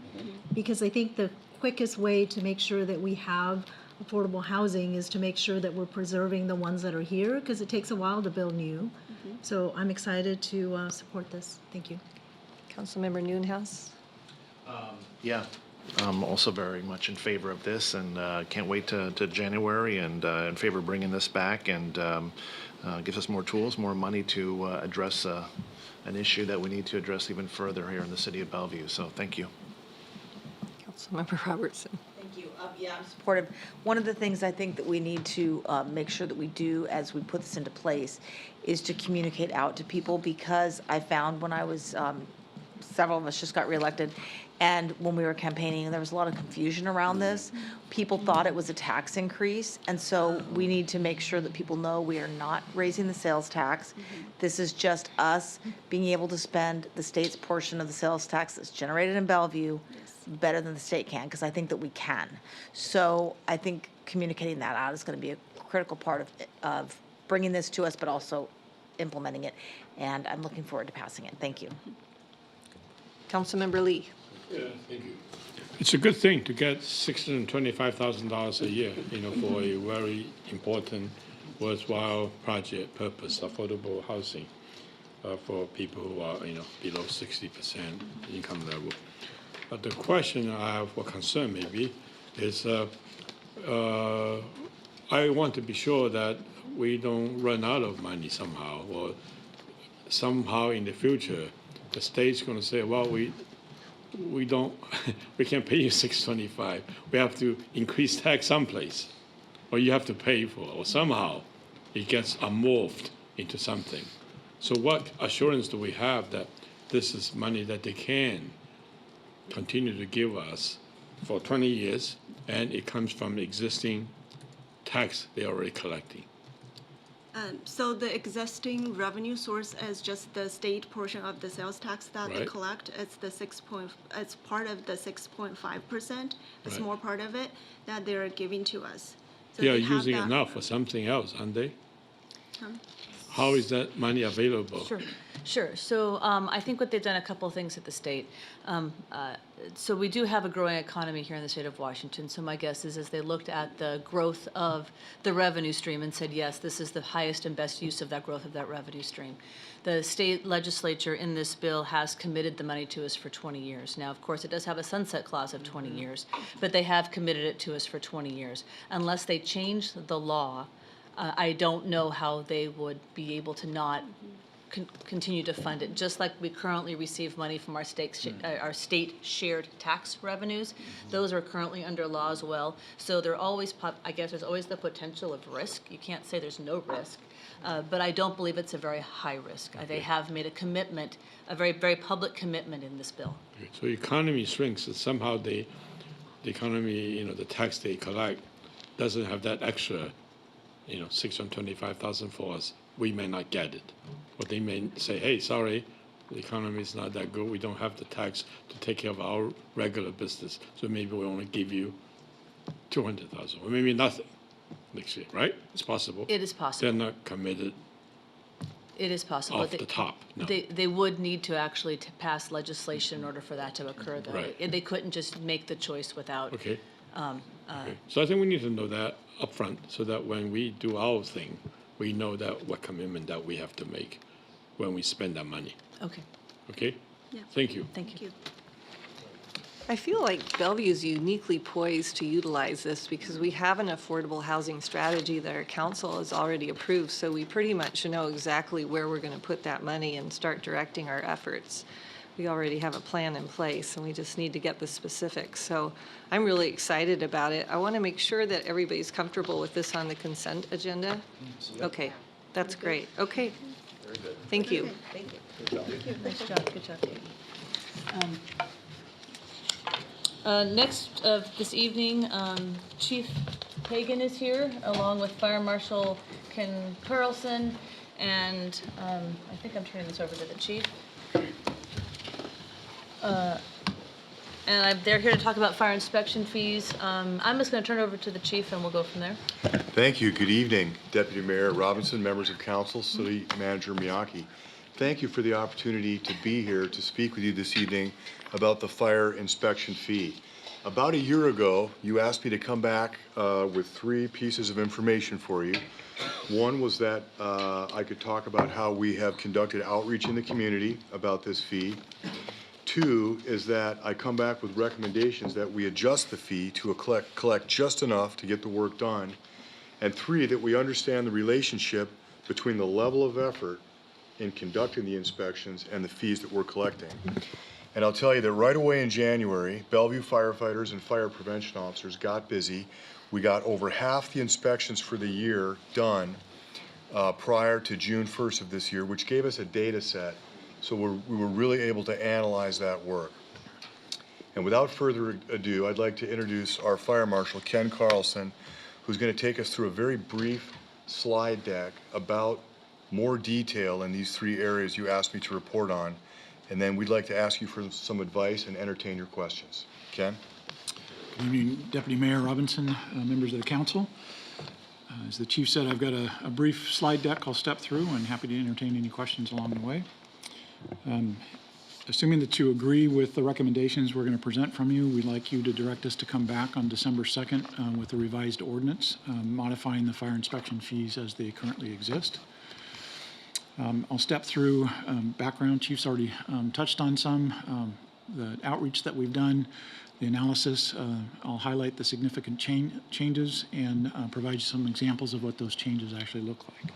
because I think the quickest way to make sure that we have affordable housing is to make sure that we're preserving the ones that are here, because it takes a while to build new. So I'm excited to support this. Thank you. Councilmember Noonhouse. Yeah, I'm also very much in favor of this, and can't wait to January, and in favor of bringing this back, and gives us more tools, more money to address an issue that we need to address even further here in the city of Bellevue. So thank you. Councilmember Robertson. Thank you. Yeah, I'm supportive. One of the things I think that we need to make sure that we do as we put this into place is to communicate out to people, because I found when I was, several of us just got reelected, and when we were campaigning, there was a lot of confusion around this. People thought it was a tax increase, and so we need to make sure that people know we are not raising the sales tax. This is just us being able to spend the state's portion of the sales tax that's generated in Bellevue better than the state can, because I think that we can. So I think communicating that out is going to be a critical part of bringing this to us, but also implementing it. And I'm looking forward to passing it. Thank you. Councilmember Lee. Yeah, thank you. It's a good thing to get $625,000 a year, for a very important, worthwhile project purpose, affordable housing for people who are, below 60% income level. But the question I have, or concern maybe, is I want to be sure that we don't run out of money somehow, or somehow in the future, the state's going to say, well, we don't, we can't pay you $625. We have to increase tax someplace, or you have to pay for it, or somehow it gets morphed into something. So what assurance do we have that this is money that they can continue to give us for 20 years, and it comes from existing tax they're already collecting? So the existing revenue source is just the state portion of the sales tax that they Right. collect. It's it's part of the 6.5%, a Right. small part of it that they're giving to us. So They are they have using that- enough for something else, aren't they? Um, How is that money available? Sure. So I think what they've done a couple of things at the state. So we do have a growing economy here in the state of Washington. So my guess is they looked at the growth of the revenue stream and said, yes, this is the highest and best use of that growth of that revenue stream. The state legislature in this bill has committed the money to us for 20 years. Now, of course, it does have a sunset clause of 20 years, but they have committed it to us for 20 years. Unless they change the law, I don't know how they would be able to not continue to fund it, just like we currently receive money from our state shared tax revenues. Those are currently under law as well. So there always, I guess there's always the potential of risk. You can't say there's no risk, but I don't believe it's a very high risk. They have made a commitment, a very, very public commitment in this bill. Okay. So economy shrinks, and somehow the economy, the tax they collect doesn't have that extra, $625,000 for us. We may not get it. Or they may say, hey, sorry, the economy is not that good. We don't have the tax to take care of our regular business. So maybe we only give you $200,000 or maybe nothing next year, right? It's possible. It is possible. They're not committed It is possible. off the top. No. They would need to actually pass legislation in order for that to occur, though. Right. They couldn't just make the choice without. Okay. Okay. So I think we need to know that upfront so that when we do our thing, we know that what commitment that we have to make when we spend that money. Okay. Okay? Yeah. Thank you. Thank you. I feel like Bellevue is uniquely poised to utilize this because we have an affordable housing strategy that our council has already approved, so we pretty much know exactly where we're going to put that money and start directing our efforts. We already have a plan in place, and we just need to get the specifics. So I'm really excited about it. I want to make sure that everybody's comfortable with this on the consent agenda. Okay, that's great. Okay. Very good. Thank you. Thank you. Nice job. Good job. Next this evening, Chief Hagan is here, along with Fire Marshal Ken Carlson, and I think I'm turning this over to the chief. And they're here to talk about fire inspection fees. I'm just going to turn it over to the chief, and we'll go from there. Thank you. Good evening, Deputy Mayor Robinson, members of council, City Manager Miyake. Thank you for the opportunity to be here to speak with you this evening about the fire inspection fee. About a year ago, you asked me to come back with 3 pieces of information for you. One was that I could talk about how we have conducted outreach in the community about this fee. 2 is that I come back with recommendations that we adjust the fee to collect just enough to get the work done. And 3, that we understand the relationship between the level of effort in conducting the inspections and the fees that we're collecting. And I'll tell you that right away in January, Bellevue firefighters and fire prevention officers got busy. We got over half the inspections for the year done prior to June 1st of this year, which gave us a data set. So we were really able to analyze that work. And without further ado, I'd like to introduce our Fire Marshal, Ken Carlson, who's going to take us through a very brief slide deck about more detail in these 3 areas you asked me to report on. And then we'd like to ask you for some advice and entertain your questions. Ken? Good evening, Deputy Mayor Robinson, members of the council. As the chief said, I've got a brief slide deck I'll step through and happy to entertain any questions along the way. Assuming that you agree with the recommendations we're going to present from you, we'd like you to direct us to come back on December 2nd with a revised ordinance modifying the fire inspection fees as they currently exist. I'll step through background. Chief's already touched on some, the outreach that we've done, the analysis. I'll highlight the significant changes and provide you some examples of what those changes actually look like.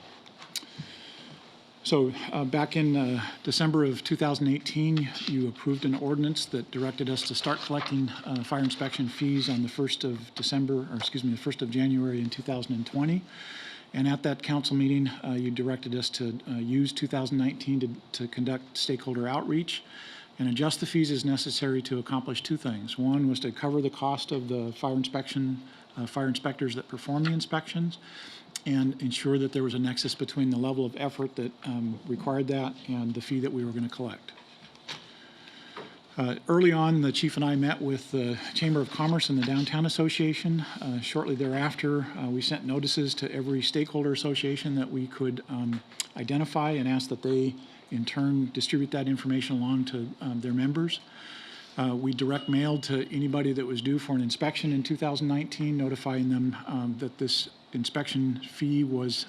So back in December of 2018, you approved an ordinance that directed us to start collecting fire inspection fees on the 1st of December, or excuse me, the 1st of January in 2020. And at that council meeting, you directed us to use 2019 to conduct stakeholder outreach and adjust the fees as necessary to accomplish 2 things. One was to cover the cost of the fire inspectors that perform the inspections, and ensure that there was a nexus between the level of effort that required that and the fee that we were going to collect. Early on, the chief and I met with the Chamber of Commerce and the Downtown Association. Shortly thereafter, we sent notices to every stakeholder association that we could identify and ask that they, in turn, distribute that information along to their members. We direct mailed to anybody that was due for an inspection in 2019, notifying them that this inspection fee was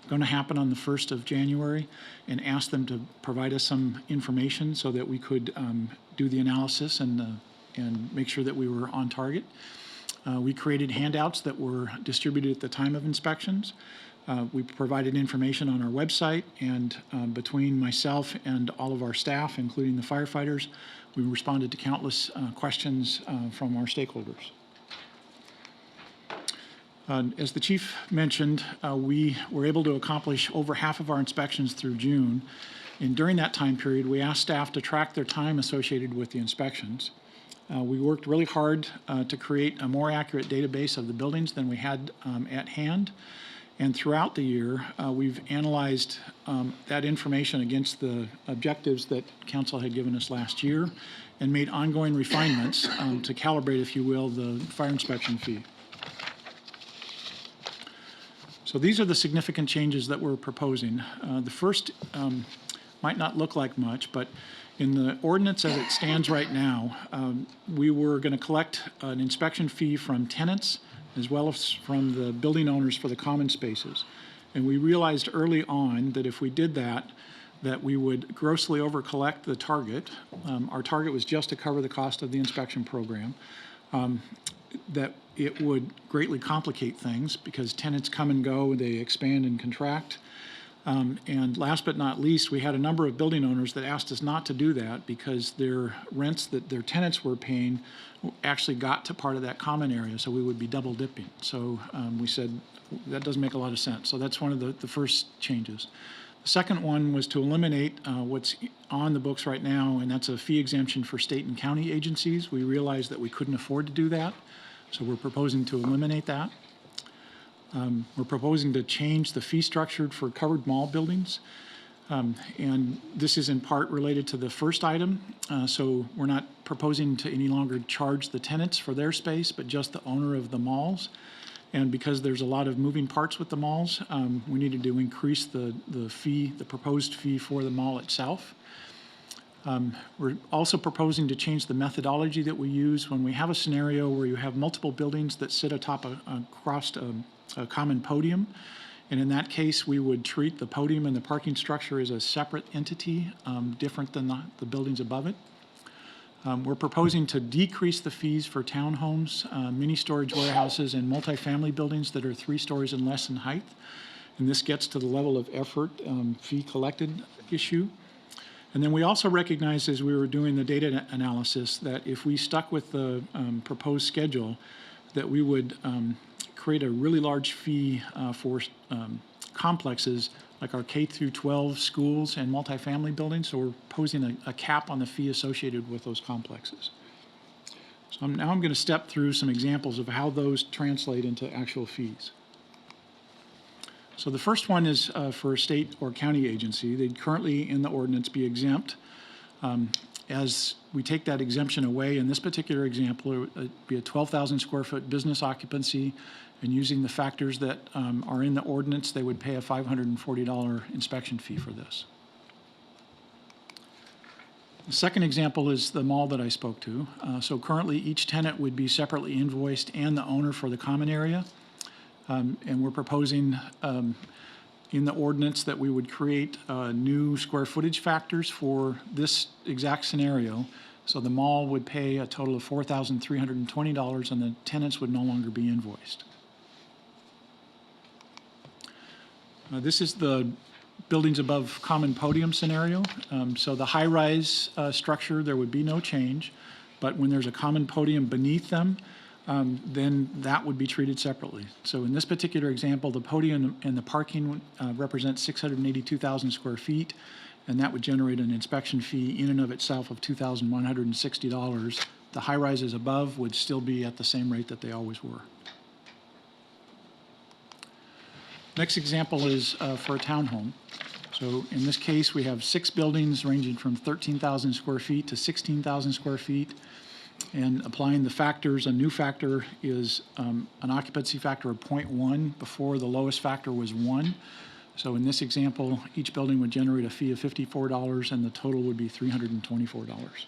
going to happen on the 1st of January, and asked them to provide us some information so that we could do the analysis and make sure that we were on target. We created handouts that were distributed at the time of inspections. We provided information on our website, and between myself and all of our staff, including the firefighters, we responded to countless questions from our stakeholders. As the chief mentioned, we were able to accomplish over half of our inspections through June. And during that time period, we asked staff to track their time associated with the inspections. We worked really hard to create a more accurate database of the buildings than we had at hand. And throughout the year, we've analyzed that information against the objectives that Council had given us last year and made ongoing refinements to calibrate, if you will, the fire inspection fee. So these are the significant changes that we're proposing. The first might not look like much, but in the ordinance as it stands right now, we were going to collect an inspection fee from tenants as well as from the building owners for the common spaces. And we realized early on that if we did that, that we would grossly over-collect the target. Our target was just to cover the cost of the inspection program. That it would greatly complicate things because tenants come and go, they expand and contract. And last but not least, we had a number of building owners that asked us not to do that because their rents that their tenants were paying actually got to part of that common area, so we would be double dipping. So we said that doesn't make a lot of sense. So that's one of the first changes. The second one was to eliminate what's on the books right now, and that's a fee exemption for state and county agencies. We realized that we couldn't afford to do that, so we're proposing to eliminate that. We're proposing to change the fee structure for covered mall buildings. And this is in part related to the first item. So we're not proposing to any longer charge the tenants for their space, but just the owner of the malls. And because there's a lot of moving parts with the malls, we needed to increase the fee, the proposed fee for the mall itself. We're also proposing to change the methodology that we use when we have a scenario where you have multiple buildings that sit atop across a common podium. And in that case, we would treat the podium and the parking structure as a separate entity, different than the buildings above it. We're proposing to decrease the fees for townhomes, mini storage warehouses, and multifamily buildings that are 3 stories and less in height. And this gets to the level of effort fee collected issue. And then we also recognized as we were doing the data analysis that if we stuck with the proposed schedule, that we would create a really large fee for complexes like our K through 12 schools and multifamily buildings. So we're posing a cap on the fee associated with those complexes. So now I'm going to step through some examples of how those translate into actual fees. So the first one is for a state or county agency. They'd currently in the ordinance be exempt. As we take that exemption away, in this particular example, it would be a 12,000 square foot business occupancy, and using the factors that are in the ordinance, they would pay a $540 inspection fee for this. The second example is the mall that I spoke to. So currently each tenant would be separately invoiced and the owner for the common area. And we're proposing in the ordinance that we would create new square footage factors for this exact scenario. So the mall would pay a total of $4,320 and the tenants would no longer be invoiced. This is the buildings above common podium scenario. So the high-rise structure, there would be no change, but when there's a common podium beneath them, then that would be treated separately. So in this particular example, the podium and the parking represent 682,000 square feet, and that would generate an inspection fee in and of itself of $2,160. The high-rises above would still be at the same rate that they always were. Next example is for a townhome. So in this case, we have 6 buildings ranging from 13,000 square feet to 16,000 square feet. And applying the factors, a new factor is an occupancy factor of 0.1 before the lowest factor was 1. So in this example, each building would generate a fee of $54 and the total would be $324.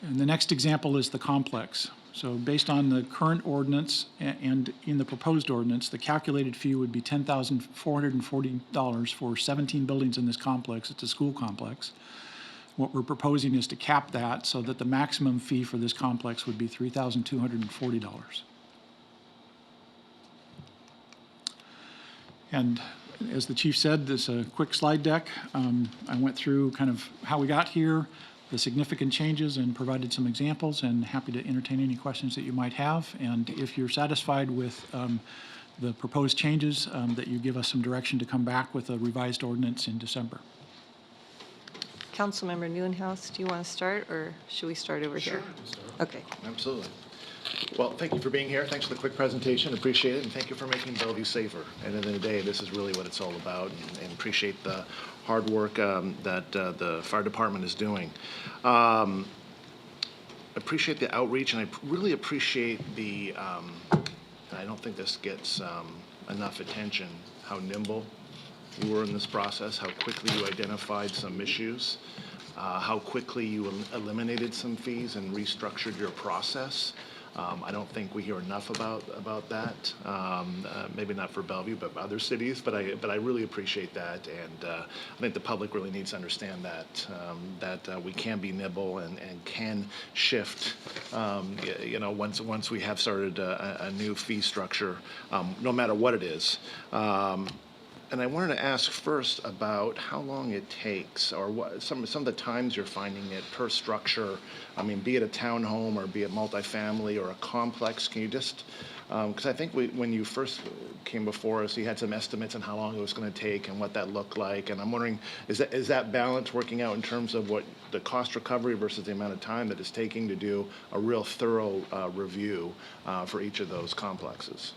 And the next example is the complex. So based on the current ordinance and in the proposed ordinance, the calculated fee would be $10,440 for 17 buildings in this complex. It's a school complex. What we're proposing is to cap that so that the maximum fee for this complex would be $3,240. And as the chief said, this is a quick slide deck. I went through kind of how we got here, the significant changes, and provided some examples, and happy to entertain any questions that you might have. And if you're satisfied with the proposed changes, that you give us some direction to come back with a revised ordinance in December. Councilmember Newhouse, do you want to start, or should we start over here? Okay. Absolutely. Well, thank you for being here. Thanks for the quick presentation. Appreciate it. And thank you for making Bellevue safer. And at the end of the day, this is really what it's all about. And appreciate the hard work that the fire department is doing. Appreciate the outreach, and I really appreciate the, I don't think this gets enough attention, how nimble you were in this process, how quickly you identified some issues, how quickly you eliminated some fees and restructured your process. I don't think we hear enough about that. Maybe not for Bellevue, but other cities. But I really appreciate that, and I think the public really needs to understand that we can be nimble and can shift. Once we have started a new fee structure, no matter what it is. And I wanted to ask first about how long it takes, or what some of the times you're finding it per structure. I mean, be it a townhome or be it multifamily or a complex. Can you just, because I think when you first came before us, you had some estimates on how long it was going to take and what that looked like. And I'm wondering, is that balance working out in terms of what the cost recovery versus the amount of time that it's taking to do a real thorough review for each of those complexes?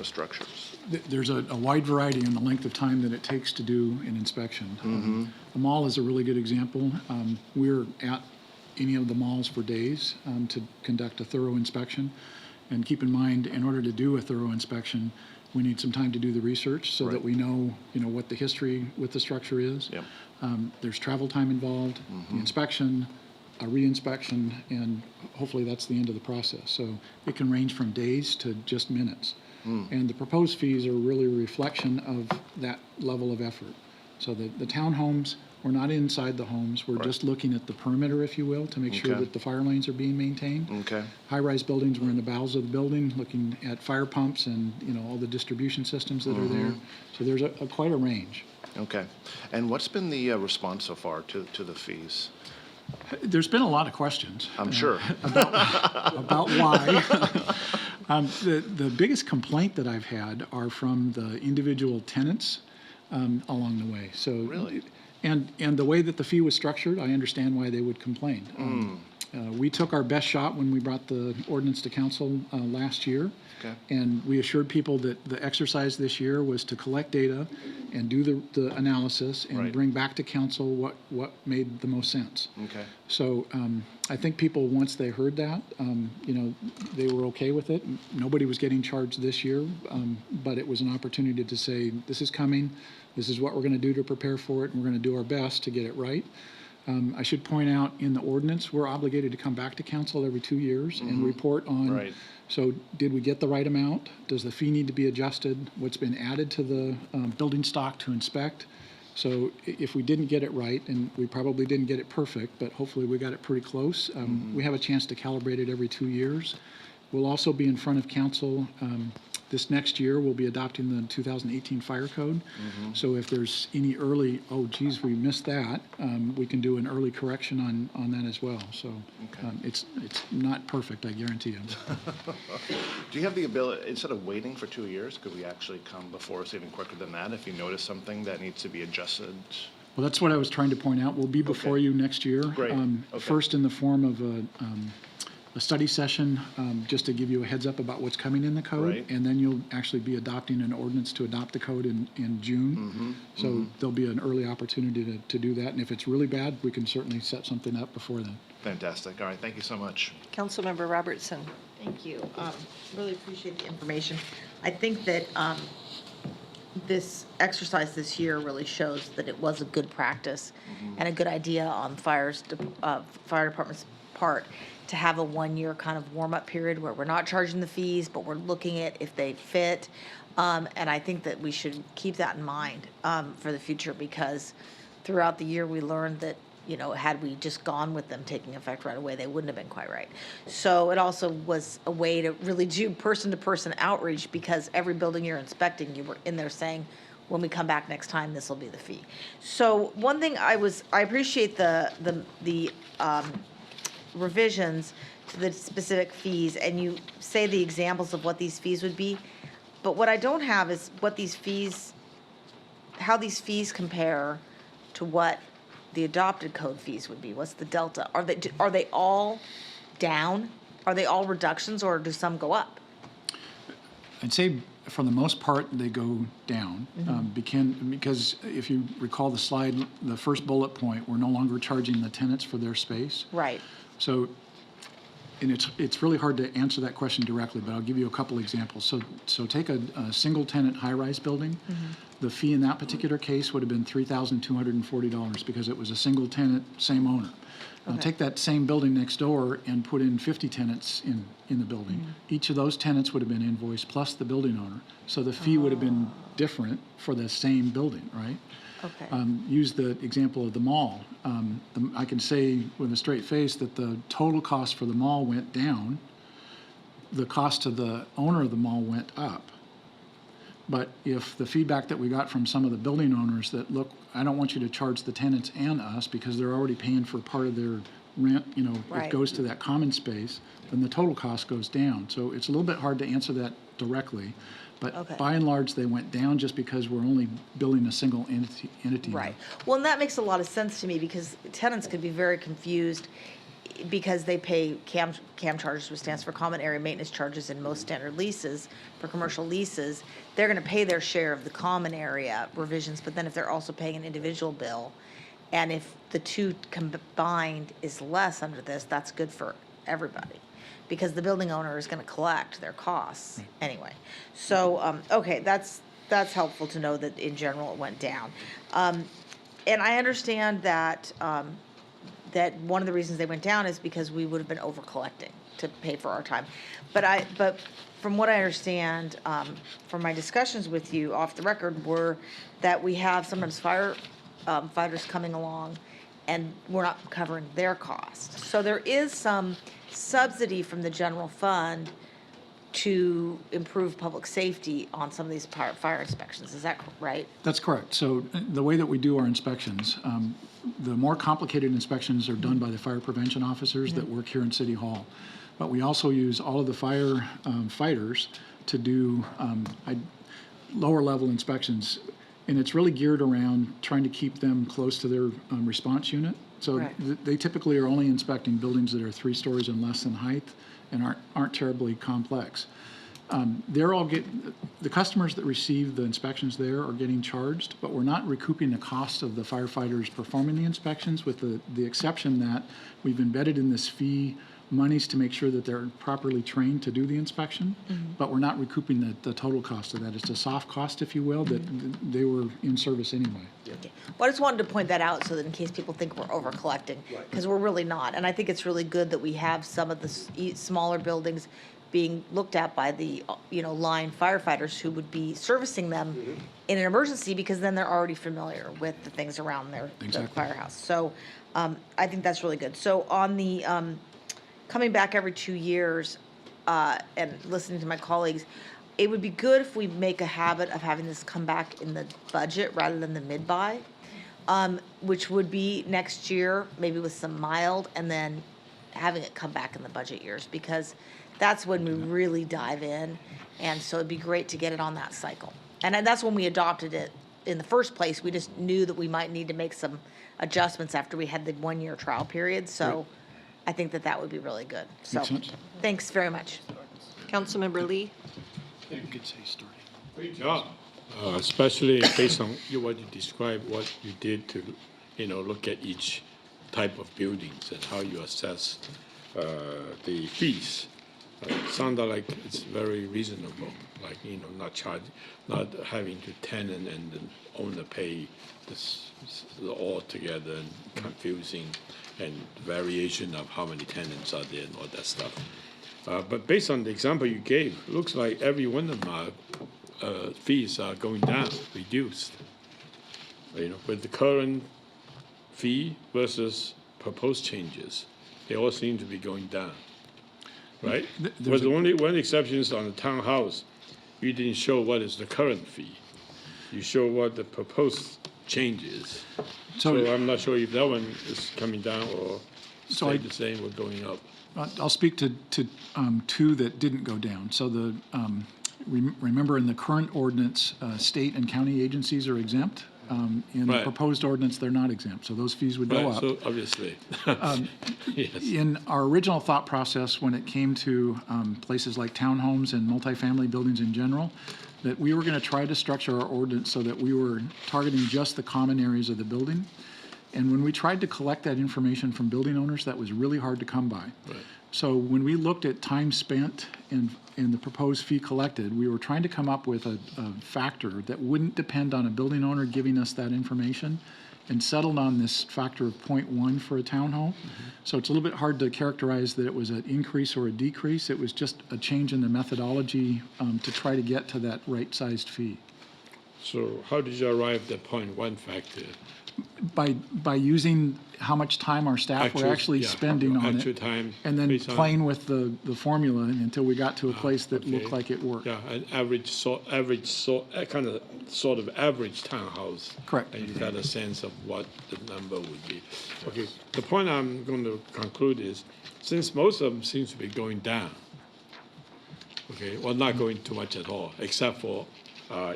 Structures. There's a wide variety in the length of time that it takes to do an inspection. The mall is a really good example. We're at any of the malls for days to conduct a thorough inspection. And keep in mind, in order to do a thorough inspection, we need some time to do the research so that we know, what the history with the structure is. Yep. There's travel time involved, the inspection, a re-inspection, and hopefully that's the end of the process. So it can range from days to just minutes. And the proposed fees are really a reflection of that level of effort. So the townhomes, we're not inside the homes. We're just looking at the perimeter, if you will, to make sure that the fire lanes are being maintained. Okay. High-rise buildings, we're in the bowels of the building, looking at fire pumps and, all the distribution systems that are there. So there's quite a range. Okay. And what's been the response so far to the fees? There's been a lot of questions. I'm sure. About why. The biggest complaint that I've had are from the individual tenants along the way. So really? And the way that the fee was structured, I understand why they would complain. We took our best shot when we brought the ordinance to council last year. Okay. And we assured people that the exercise this year was to collect data and do the analysis and bring back to council what made the most sense. Okay. So I think people, once they heard that, they were okay with it. Nobody was getting charged this year, but it was an opportunity to say, this is coming, this is what we're going to do to prepare for it, and we're going to do our best to get it right. I should point out, in the ordinance, we're obligated to come back to council every 2 years and report on, so did we get the right amount? Does the fee need to be adjusted? What's been added to the building stock to inspect? So if we didn't get it right, and we probably didn't get it perfect, but hopefully we got it pretty close, we have a chance to calibrate it every 2 years. We'll also be in front of council this next year. We'll be adopting the 2018 fire code. So if there's any early, oh geez, we missed that, we can do an early correction on that as well. So it's not perfect, I guarantee you. Do you have the ability, instead of waiting for 2 years, could we actually come before us even quicker than that if you notice something that needs to be adjusted? Well, that's what I was trying to point out. We'll be before you next year. Great. First in the form of a study session, just to give you a heads up about what's coming in the code. And then you'll actually be adopting an ordinance to adopt the code in June. So there'll be an early opportunity to do that. And if it's really bad, we can certainly set something up before then. Fantastic. All right. Thank you so much. Councilmember Robertson. Thank you. Really appreciate the information. I think that this exercise this year really shows that it was a good practice and a good idea on fire department's part to have a 1 year kind of warm-up period where we're not charging the fees, but we're looking at if they fit. And I think that we should keep that in mind for the future, because throughout the year we learned that had we just gone with them taking effect right away, they wouldn't have been quite right. So it also was a way to really do person-to-person outreach, because every building you're inspecting, you were in there saying, when we come back next time, this will be the fee. So one thing I appreciate the revisions to the specific fees, and you say the examples of what these fees would be, but what I don't have is how these fees compare to what the adopted code fees would be. What's the delta? Are they all down? Are they all reductions, or do some go up? I'd say for the most part, they go down. Because if you recall the slide, the first bullet point, we're no longer charging the tenants for their space. Right. So, and it's really hard to answer that question directly, but I'll give you a couple examples. So take a single tenant high-rise building. The fee in that particular case would have been $3,240 because it was a single tenant, same owner. Now take that same building next door and put in 50 tenants in the building. Each of those tenants would have been invoiced plus the building owner. So the fee would have been different for the same building, right? Okay. Use the example of the mall. I can say with a straight face that the total cost for the mall went down. The cost to the owner of the mall went up. But if the feedback that we got from some of the building owners that, look, I don't want you to charge the tenants and us because they're already paying for part of their rent, Right. it goes to that common space, then the total cost goes down. So it's a little bit hard to answer that directly. But by and large, they went down just because we're only billing a single entity. Right. Well, and that makes a lot of sense to me, because tenants could be very confused because they pay CAM charges, which stands for Common Area Maintenance Charges in most standard leases. For commercial leases, they're going to pay their share of the common area revisions, but then if they're also paying an individual bill, and if the two combined is less under this, that's good for everybody, because the building owner is going to collect their costs anyway. So, okay, that's helpful to know that in general it went down. And I understand that that one of the reasons they went down is because we would have been over collecting to pay for our time. But from what I understand from my discussions with you off the record were that we have sometimes firefighters coming along and we're not covering their costs. So there is some subsidy from the general fund to improve public safety on some of these fire inspections. Is that right? That's correct. So the way that we do our inspections, the more complicated inspections are done by the fire prevention officers that work here in City Hall. But we also use all of the fire fighters to do lower level inspections. And it's really geared around trying to keep them close to their response unit. So they typically are only inspecting buildings that are 3 stories and less in height and aren't terribly complex. The customers that receive the inspections there are getting charged, but we're not recouping the cost of the firefighters performing the inspections, with the exception that we've embedded in this fee monies to make sure that they're properly trained to do the inspection, but we're not recouping the total cost of that. It's a soft cost, if you will, that they were in service anyway. Okay. Well, I just wanted to point that out so that in case people think we're over collecting, because we're really not. And I think it's really good that we have some of the smaller buildings being looked at by the line firefighters who would be servicing them in an emergency, because then they're already familiar with the things around their firehouse. So I think that's really good. So on the coming back every 2 years and listening to my colleagues, it would be good if we make a habit of having this come back in the budget rather than the mid-buy, which would be next year, maybe with some mild, and then having it come back in the budget years, because that's when we really dive in. And so it'd be great to get it on that cycle. And that's when we adopted it in the first place. We just knew that we might need to make some adjustments after we had the 1-year trial period. So I think that would be really good. So thanks very much. Councilmember Lee. You could say starting. Great job. Especially based on what you described, what you did to, look at each type of buildings and how you assess the fees. It sounded like it's very reasonable, like, not having to tenant and the owner pay this all together, and confusing, and variation of how many tenants are there and all that stuff. But based on the example you gave, it looks like every one of my fees are going down, reduced. With the current fee versus proposed changes, they all seem to be going down, right? Well, the only one exception is on the townhouse. You didn't show what is the current fee. You show what the proposed change is. So I'm not sure if that one is coming down or stayed the same or going up. I'll speak to two that didn't go down. So remember in the current ordinance, state and county agencies are exempt. In the proposed ordinance, they're not exempt, so those fees would go up. So obviously. Yes. In our original thought process, when it came to places like townhomes and multifamily buildings in general, that we were going to try to structure our ordinance so that we were targeting just the common areas of the building. And when we tried to collect that information from building owners, that was really hard to come by. Right. So when we looked at time spent and the proposed fee collected, we were trying to come up with a factor that wouldn't depend on a building owner giving us that information, and settled on this factor of 0.1 for a townhome. So it's a little bit hard to characterize that it was an increase or a decrease. It was just a change in the methodology to try to get to that right-sized fee. So how did you arrive at the 0.1 factor? By using how much time our staff were actually spending on it, time, and then playing with the formula until we got to a place that looked like it worked. Yeah, an kind of sort of average townhouse. Correct. And you got a sense of what the number would be. Okay, the point I'm going to conclude is, since most of them seems to be going down, okay, well, not going too much at all, except for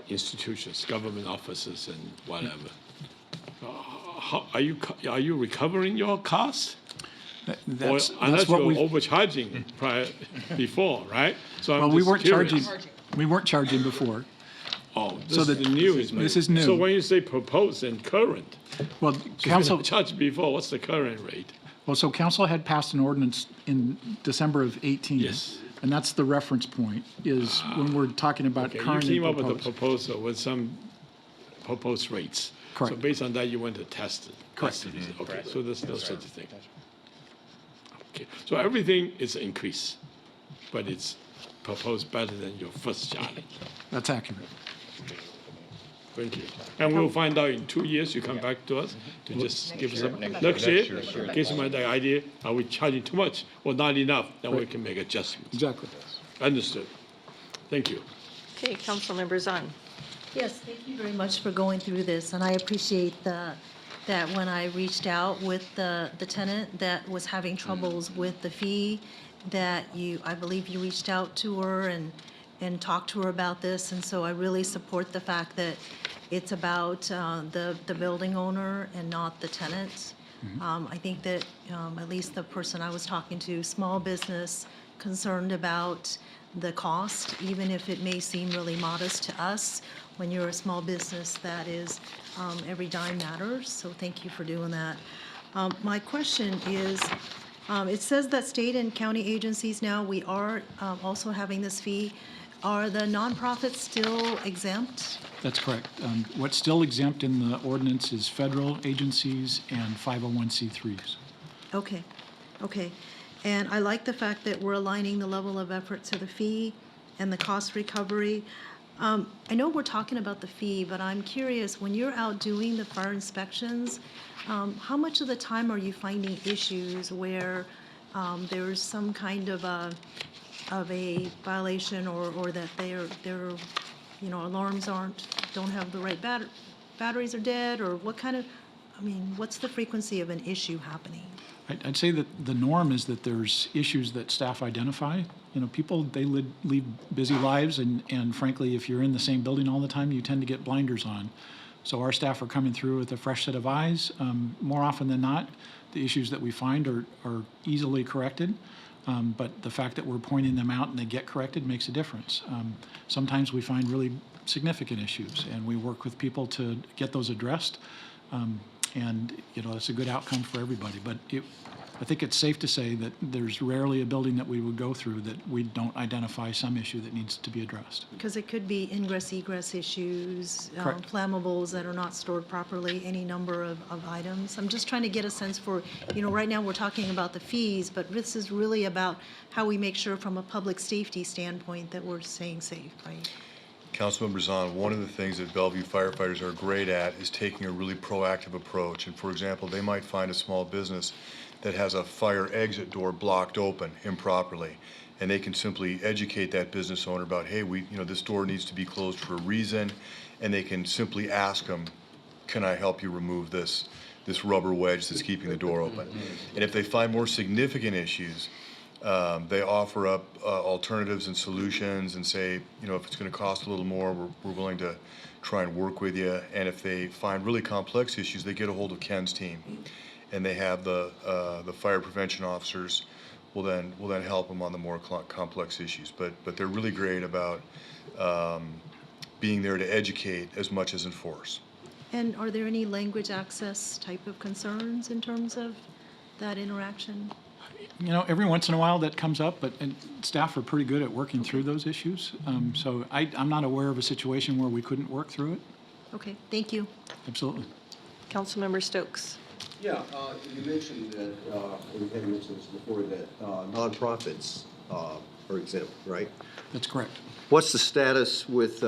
institutions, government offices and whatever. Are you recovering your costs? That's unless what you're we've overcharging before, right? So well, I'm we just weren't curious. charging. We weren't charging before. Oh, this is the new. This is new. So when you say proposed and current, well, council charged before. What's the current rate? Well, so council had passed an ordinance in December of 18. Yes. And that's the reference point, is when we're talking about Okay, current you came and up with a proposed. proposal with some proposed rates. Correct. So based on that, you went to test it. Correct. Okay, so there's no such a thing. Okay, so everything is increase, but it's proposed better than your first challenge. That's accurate. Thank you. And we'll find out in 2 years, you come back to us to just give us a, next year, gives me the idea, are we charging too much or not enough? Then we can make adjustments. Exactly. Understood. Thank you. Okay, Councilmember Zahn. Yes, thank you very much for going through this, and I appreciate that when I reached out with the tenant that was having troubles with the fee, that I believe you reached out to her and talked to her about this, and so I really support the fact that it's about the building owner and not the tenant. I think that at least the person I was talking to, small business, concerned about the cost, even if it may seem really modest to us. When you're a small business, that is, every dime matters, so thank you for doing that. My question is, it says that state and county agencies now, we are also having this fee. Are the nonprofits still exempt? That's correct. What's still exempt in the ordinance is federal agencies and 501c3s. Okay, okay. And I like the fact that we're aligning the level of effort to the fee and the cost recovery. I know we're talking about the fee, but I'm curious, when you're out doing the fire inspections, how much of the time are you finding issues where there's some kind of a violation or that their alarms don't have the right batteries are dead, or what kind of, what's the frequency of an issue happening? I'd say that the norm is that there's issues that staff identify. People, they lead busy lives, and frankly, if you're in the same building all the time, you tend to get blinders on. So our staff are coming through with a fresh set of eyes. More often than not, the issues that we find are easily corrected, but the fact that we're pointing them out and they get corrected makes a difference. Sometimes we find really significant issues, and we work with people to get those addressed. And it's a good outcome for everybody. But I think it's safe to say that there's rarely a building that we would go through that we don't identify some issue that needs to be addressed. Because it could be ingress-egress issues, Correct. flammables that are not stored properly, any number of items. I'm just trying to get a sense for, right now we're talking about the fees, but this is really about how we make sure from a public safety standpoint that we're staying safe, right? Councilmember Zahn, one of the things that Bellevue firefighters are great at is taking a really proactive approach. And for example, they might find a small business that has a fire exit door blocked open improperly. And they can simply educate that business owner about, hey, this door needs to be closed for a reason. And they can simply ask them, can I help you remove this rubber wedge that's keeping the door open? And if they find more significant issues, they offer up alternatives and solutions and say, if it's going to cost a little more, we're willing to try and work with you. And if they find really complex issues, they get a hold of Ken's team, and they have the fire prevention officers will then help them on the more complex issues. But they're really great about being there to educate as much as enforce. And are there any language access type of concerns in terms of that interaction? Every once in a while that comes up, and staff are pretty good at working through those issues. So I'm not aware of a situation where we couldn't work through it. Okay, thank you. Absolutely. Councilmember Stokes. Yeah, you mentioned that, we had mentioned this before, that nonprofits are exempt, right? That's correct. What's the status with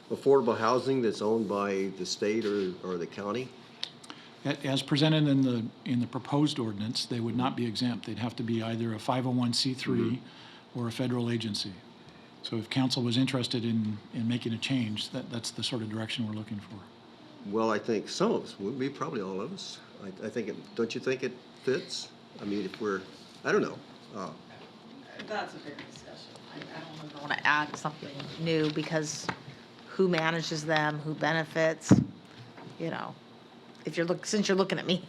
affordable housing that's owned by the state or the county? As presented in the proposed ordinance, they would not be exempt. They'd have to be either a 501c3 or a federal agency. So if council was interested in making a change, that's the sort of direction we're looking for. Well, I think some of us would be, probably all of us. I think don't you think it fits? I mean, if I don't know. That's a big discussion. I don't know if I want to add something new because who manages them, who benefits, since you're looking at me.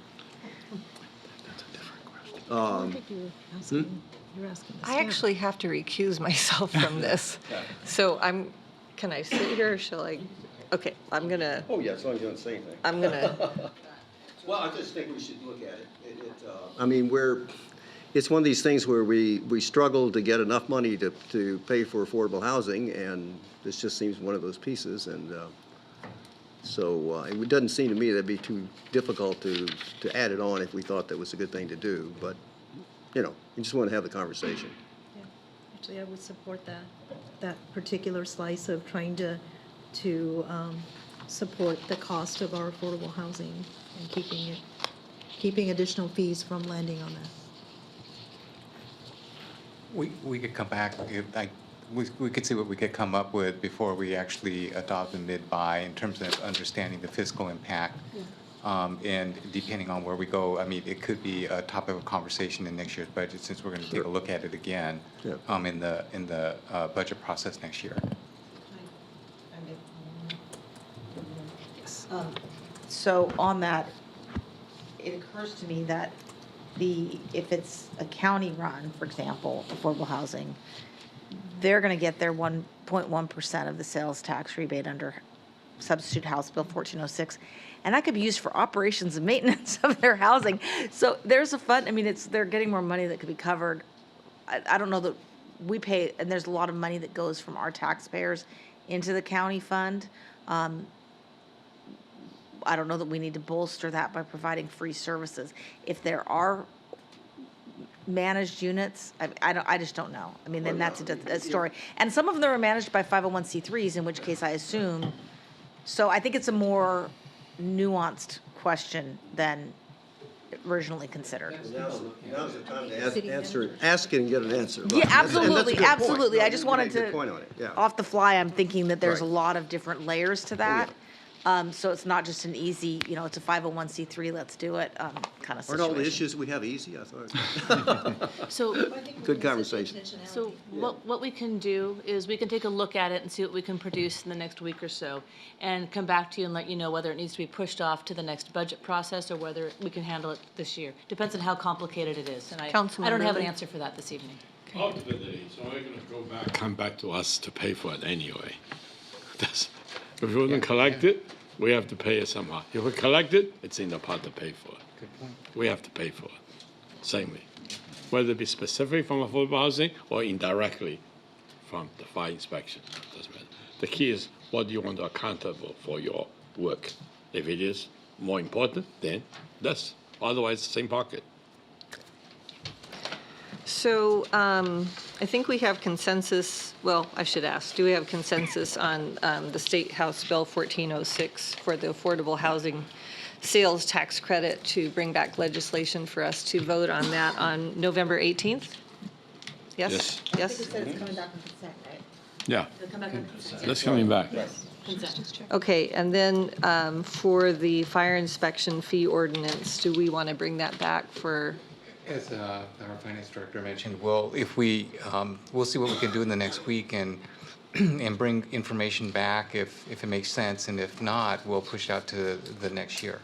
I think you're asking the I staff. actually have to recuse myself from this. So can I sit here or shall I? Okay, I'm gonna. Oh, yeah, as long as you don't say anything. I'm gonna. Well, I just think we should look at it. I mean, it's one of these things where we struggle to get enough money to pay for affordable housing, and this just seems one of those pieces. And so it doesn't seem to me that'd be too difficult to add it on if we thought that was a good thing to do. But, you just want to have the conversation. Yeah, actually, I would support that particular slice of trying to support the cost of our affordable housing and keeping additional fees from landing on that. We could come back, we could see what we could come up with before we actually adopt a mid-buy in terms of understanding the fiscal impact. And depending on where we go, I mean, it could be a topic of conversation in next year's budget since we're going to take a look at it again in the budget process next year. So on that, it occurs to me that if it's a county run, for example, affordable housing, they're going to get their 1.1% of the sales tax rebate under Substitute House Bill 1406, and that could be used for operations and maintenance of their housing. So there's a fund. I mean, they're getting more money that could be covered. I don't know that we pay, and there's a lot of money that goes from our taxpayers into the county fund. I don't know that we need to bolster that by providing free services. If there are managed units, I just don't know. I mean, then that's a story. And some of them are managed by 501c3s, in which case I assume. So I think it's a more nuanced question than originally considered. Now's the time to ask it and get an answer. Yeah, absolutely, That's a good point. absolutely. No, I just you made a wanted good to, point on it, yeah. off the fly, I'm thinking that there's Right. a lot of different layers to that. So it's not just an easy, it's a 501c3, let's do it, kind of Aren't situation. all the issues we have easy, I thought? So, Good conversation. so what we can do is we can take a look at it and see what we can produce in the next week or so, and come back to you and let you know whether it needs to be pushed off to the next budget process or whether we can handle it this year. Depends on how complicated it is, and I don't have an answer for that this evening. Ultimately, so we're going to come back to us to pay for it anyway. If we wouldn't collect it, we have to pay it somehow. If we collect it, it's in the pot to pay for it. Good point. We have to pay for it, same way. Whether it be specific from affordable housing or indirectly from the fire inspection, doesn't matter. The key is what do you want to accountable for your work. If it is more important, then that's, otherwise same pocket. So I think we have consensus, well, I should ask, do we have consensus on the State House Bill 1406 for the affordable housing sales tax credit to bring back legislation for us to vote on that on November 18th? Yes? Yes? it's coming back on consent, right? Yeah, It'll come back on consent. that's coming back. Consent. Okay, and then for the fire inspection fee ordinance, do we want to bring that back for? As our finance director mentioned, well, if we, we'll see what we can do in the next week and and bring information back if it makes sense, and if not, we'll push it out to the next year.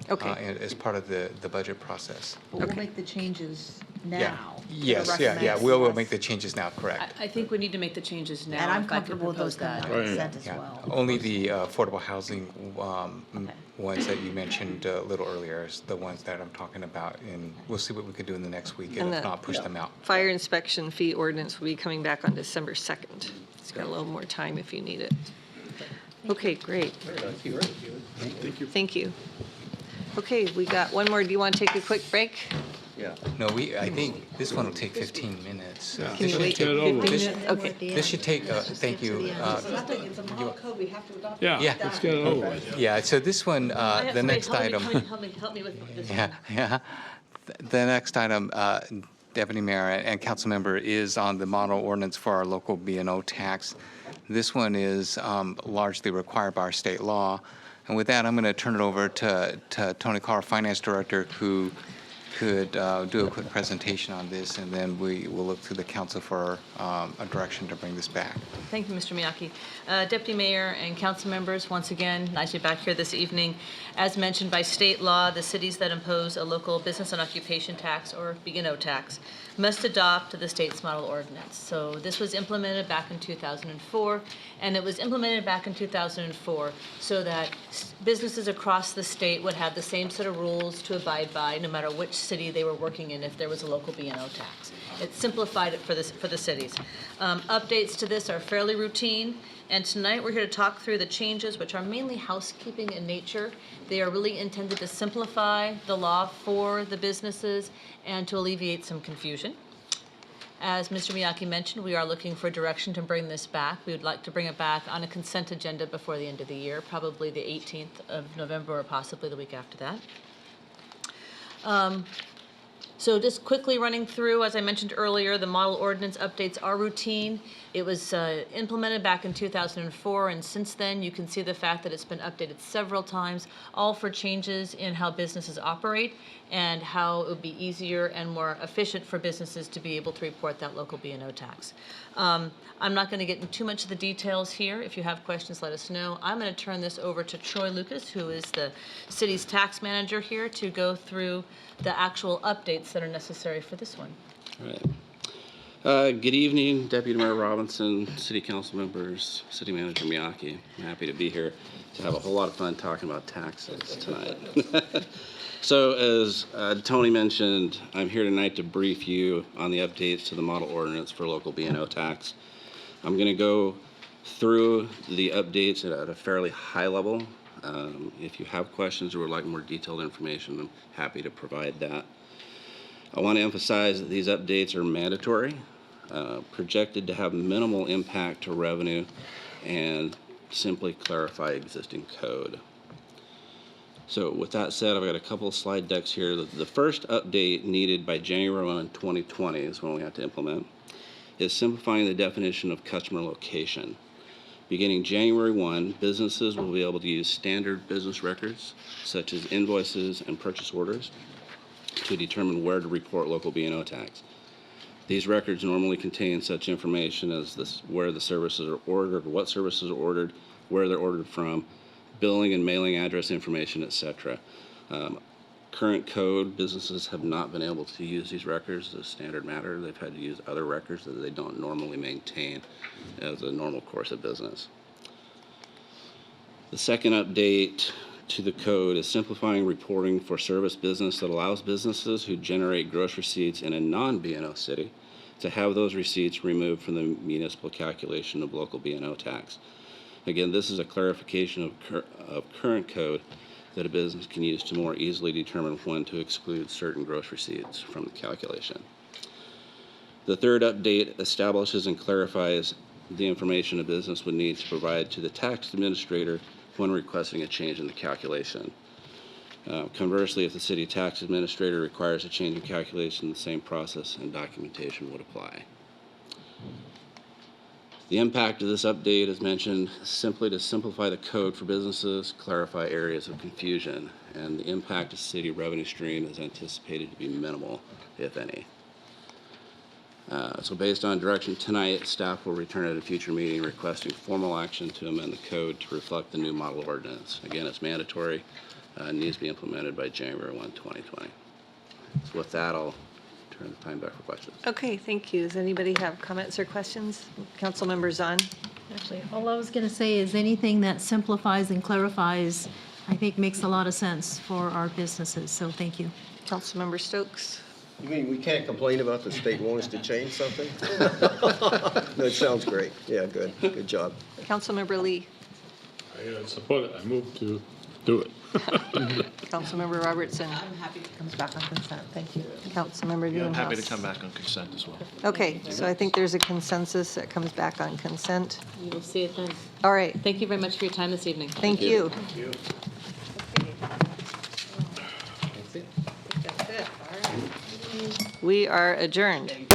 Okay. As part of the budget process. But we'll make the changes now. Yeah. to the Yes, yeah, recommended we'll ones. make the changes now, correct. I think we need to make the changes now. And I'm if I could comfortable with those propose coming that. on consent as Yeah. well. Only the affordable housing ones that you mentioned a little earlier is the ones that I'm talking about, and we'll see what we can do in the next week, and And if the- not, push them out. Fire inspection fee ordinance will be coming back on December 2nd. It's got a little more time if you need it. Okay, great. Thank you. Thank you. Okay, we got one more. Do you want to take a quick break? Yeah. No, I think this one will take 15 minutes. Yeah. Can This you should wait take- 15 this- minutes? Okay. This should take, thank you. It's a model code, we have to adopt. Yeah, Yeah. let's get it over with. Yeah, so this one, I have the somebody next help me- item. Help me with this. Yeah, yeah. The next item, Deputy Mayor and Council Member, is on the model ordinance for our local B&O tax. This one is largely required by our state law. And with that, I'm going to turn it over to Tony Carr, Finance Director, who could do a quick presentation on this, and then we will look to the council for a direction to bring this back. Thank you, Mr. Miyake. Deputy Mayor and council members, once again, nice to be back here this evening. As mentioned by state law, the cities that impose a local business and occupation tax, or B&O tax, must adopt the state's model ordinance. So this was implemented back in 2004, and it was implemented back in 2004 so that businesses across the state would have the same set of rules to abide by, no matter which city they were working in, if there was a local B&O tax. It simplified it for the cities. Updates to this are fairly routine, and tonight we're here to talk through the changes, which are mainly housekeeping in nature. They are really intended to simplify the law for the businesses and to alleviate some confusion. As Mr. Miyake mentioned, we are looking for direction to bring this back. We would like to bring it back on a consent agenda before the end of the year, probably the 18th of November or possibly the week after that. So just quickly running through, as I mentioned earlier, the model ordinance updates are routine. It was implemented back in 2004, and since then you can see the fact that it's been updated several times, all for changes in how businesses operate and how it would be easier and more efficient for businesses to be able to report that local B&O tax. I'm not going to get into too much of the details here. If you have questions, let us know. I'm going to turn this over to Troy Lucas, who is the city's tax manager here, to go through the actual updates that are necessary for this one. All right. Good evening, Deputy Mayor Robinson, City Council members, City Manager Miyake. I'm happy to be here to have a whole lot of fun talking about taxes tonight. So as Tony mentioned, I'm here tonight to brief you on the updates to the model ordinance for local B&O tax. I'm going to go through the updates at a fairly high level. If you have questions or would like more detailed information, I'm happy to provide that. I want to emphasize that these updates are mandatory, projected to have minimal impact to revenue, and simply clarify existing code. So with that said, I've got a couple of slide decks here. The first update needed by January 1, 2020 is when we have to implement, is simplifying the definition of customer location. Beginning January 1, businesses will be able to use standard business records, such as invoices and purchase orders, to determine where to report local B&O tax. These records normally contain such information as where the services are ordered, what services are ordered, where they're ordered from, billing and mailing address information, etc. Current code, businesses have not been able to use these records as a standard matter. They've had to use other records that they don't normally maintain as a normal course of business. The second update to the code is simplifying reporting for service business that allows businesses who generate gross receipts in a non-B&O city to have those receipts removed from the municipal calculation of local B&O tax. Again, this is a clarification of current code that a business can use to more easily determine when to exclude certain gross receipts from the calculation. The third update establishes and clarifies the information a business would need to provide to the tax administrator when requesting a change in the calculation. Conversely, if the city tax administrator requires a change in calculation, the same process and documentation would apply. The impact of this update, as mentioned, is simply to simplify the code for businesses, clarify areas of confusion, and the impact of city revenue stream is anticipated to be minimal, if any. So based on direction tonight, staff will return at a future meeting requesting formal action to amend the code to reflect the new model ordinance. Again, it's mandatory, needs to be implemented by January 1, 2020. So with that, I'll turn the time back for questions. Okay, thank you. Does anybody have comments or questions? Councilmember Zahn? Actually, all I was going to say is anything that simplifies and clarifies, I think makes a lot of sense for our businesses, so thank you. Councilmember Stokes? You mean we can't complain about the state wanting us to change something? No, it sounds great. Yeah, good. Good job. Councilmember Lee? I support it. I move to do it. Councilmember Robertson? I'm happy it comes back on consent. Thank you. Councilmember Newhouse? I'm happy to come back on consent as well. Okay, so I think there's a consensus that comes back on consent. You will see it then. All right. Thank you very much for your time this evening. Thank you. Thank you. That's it. All right. We are adjourned.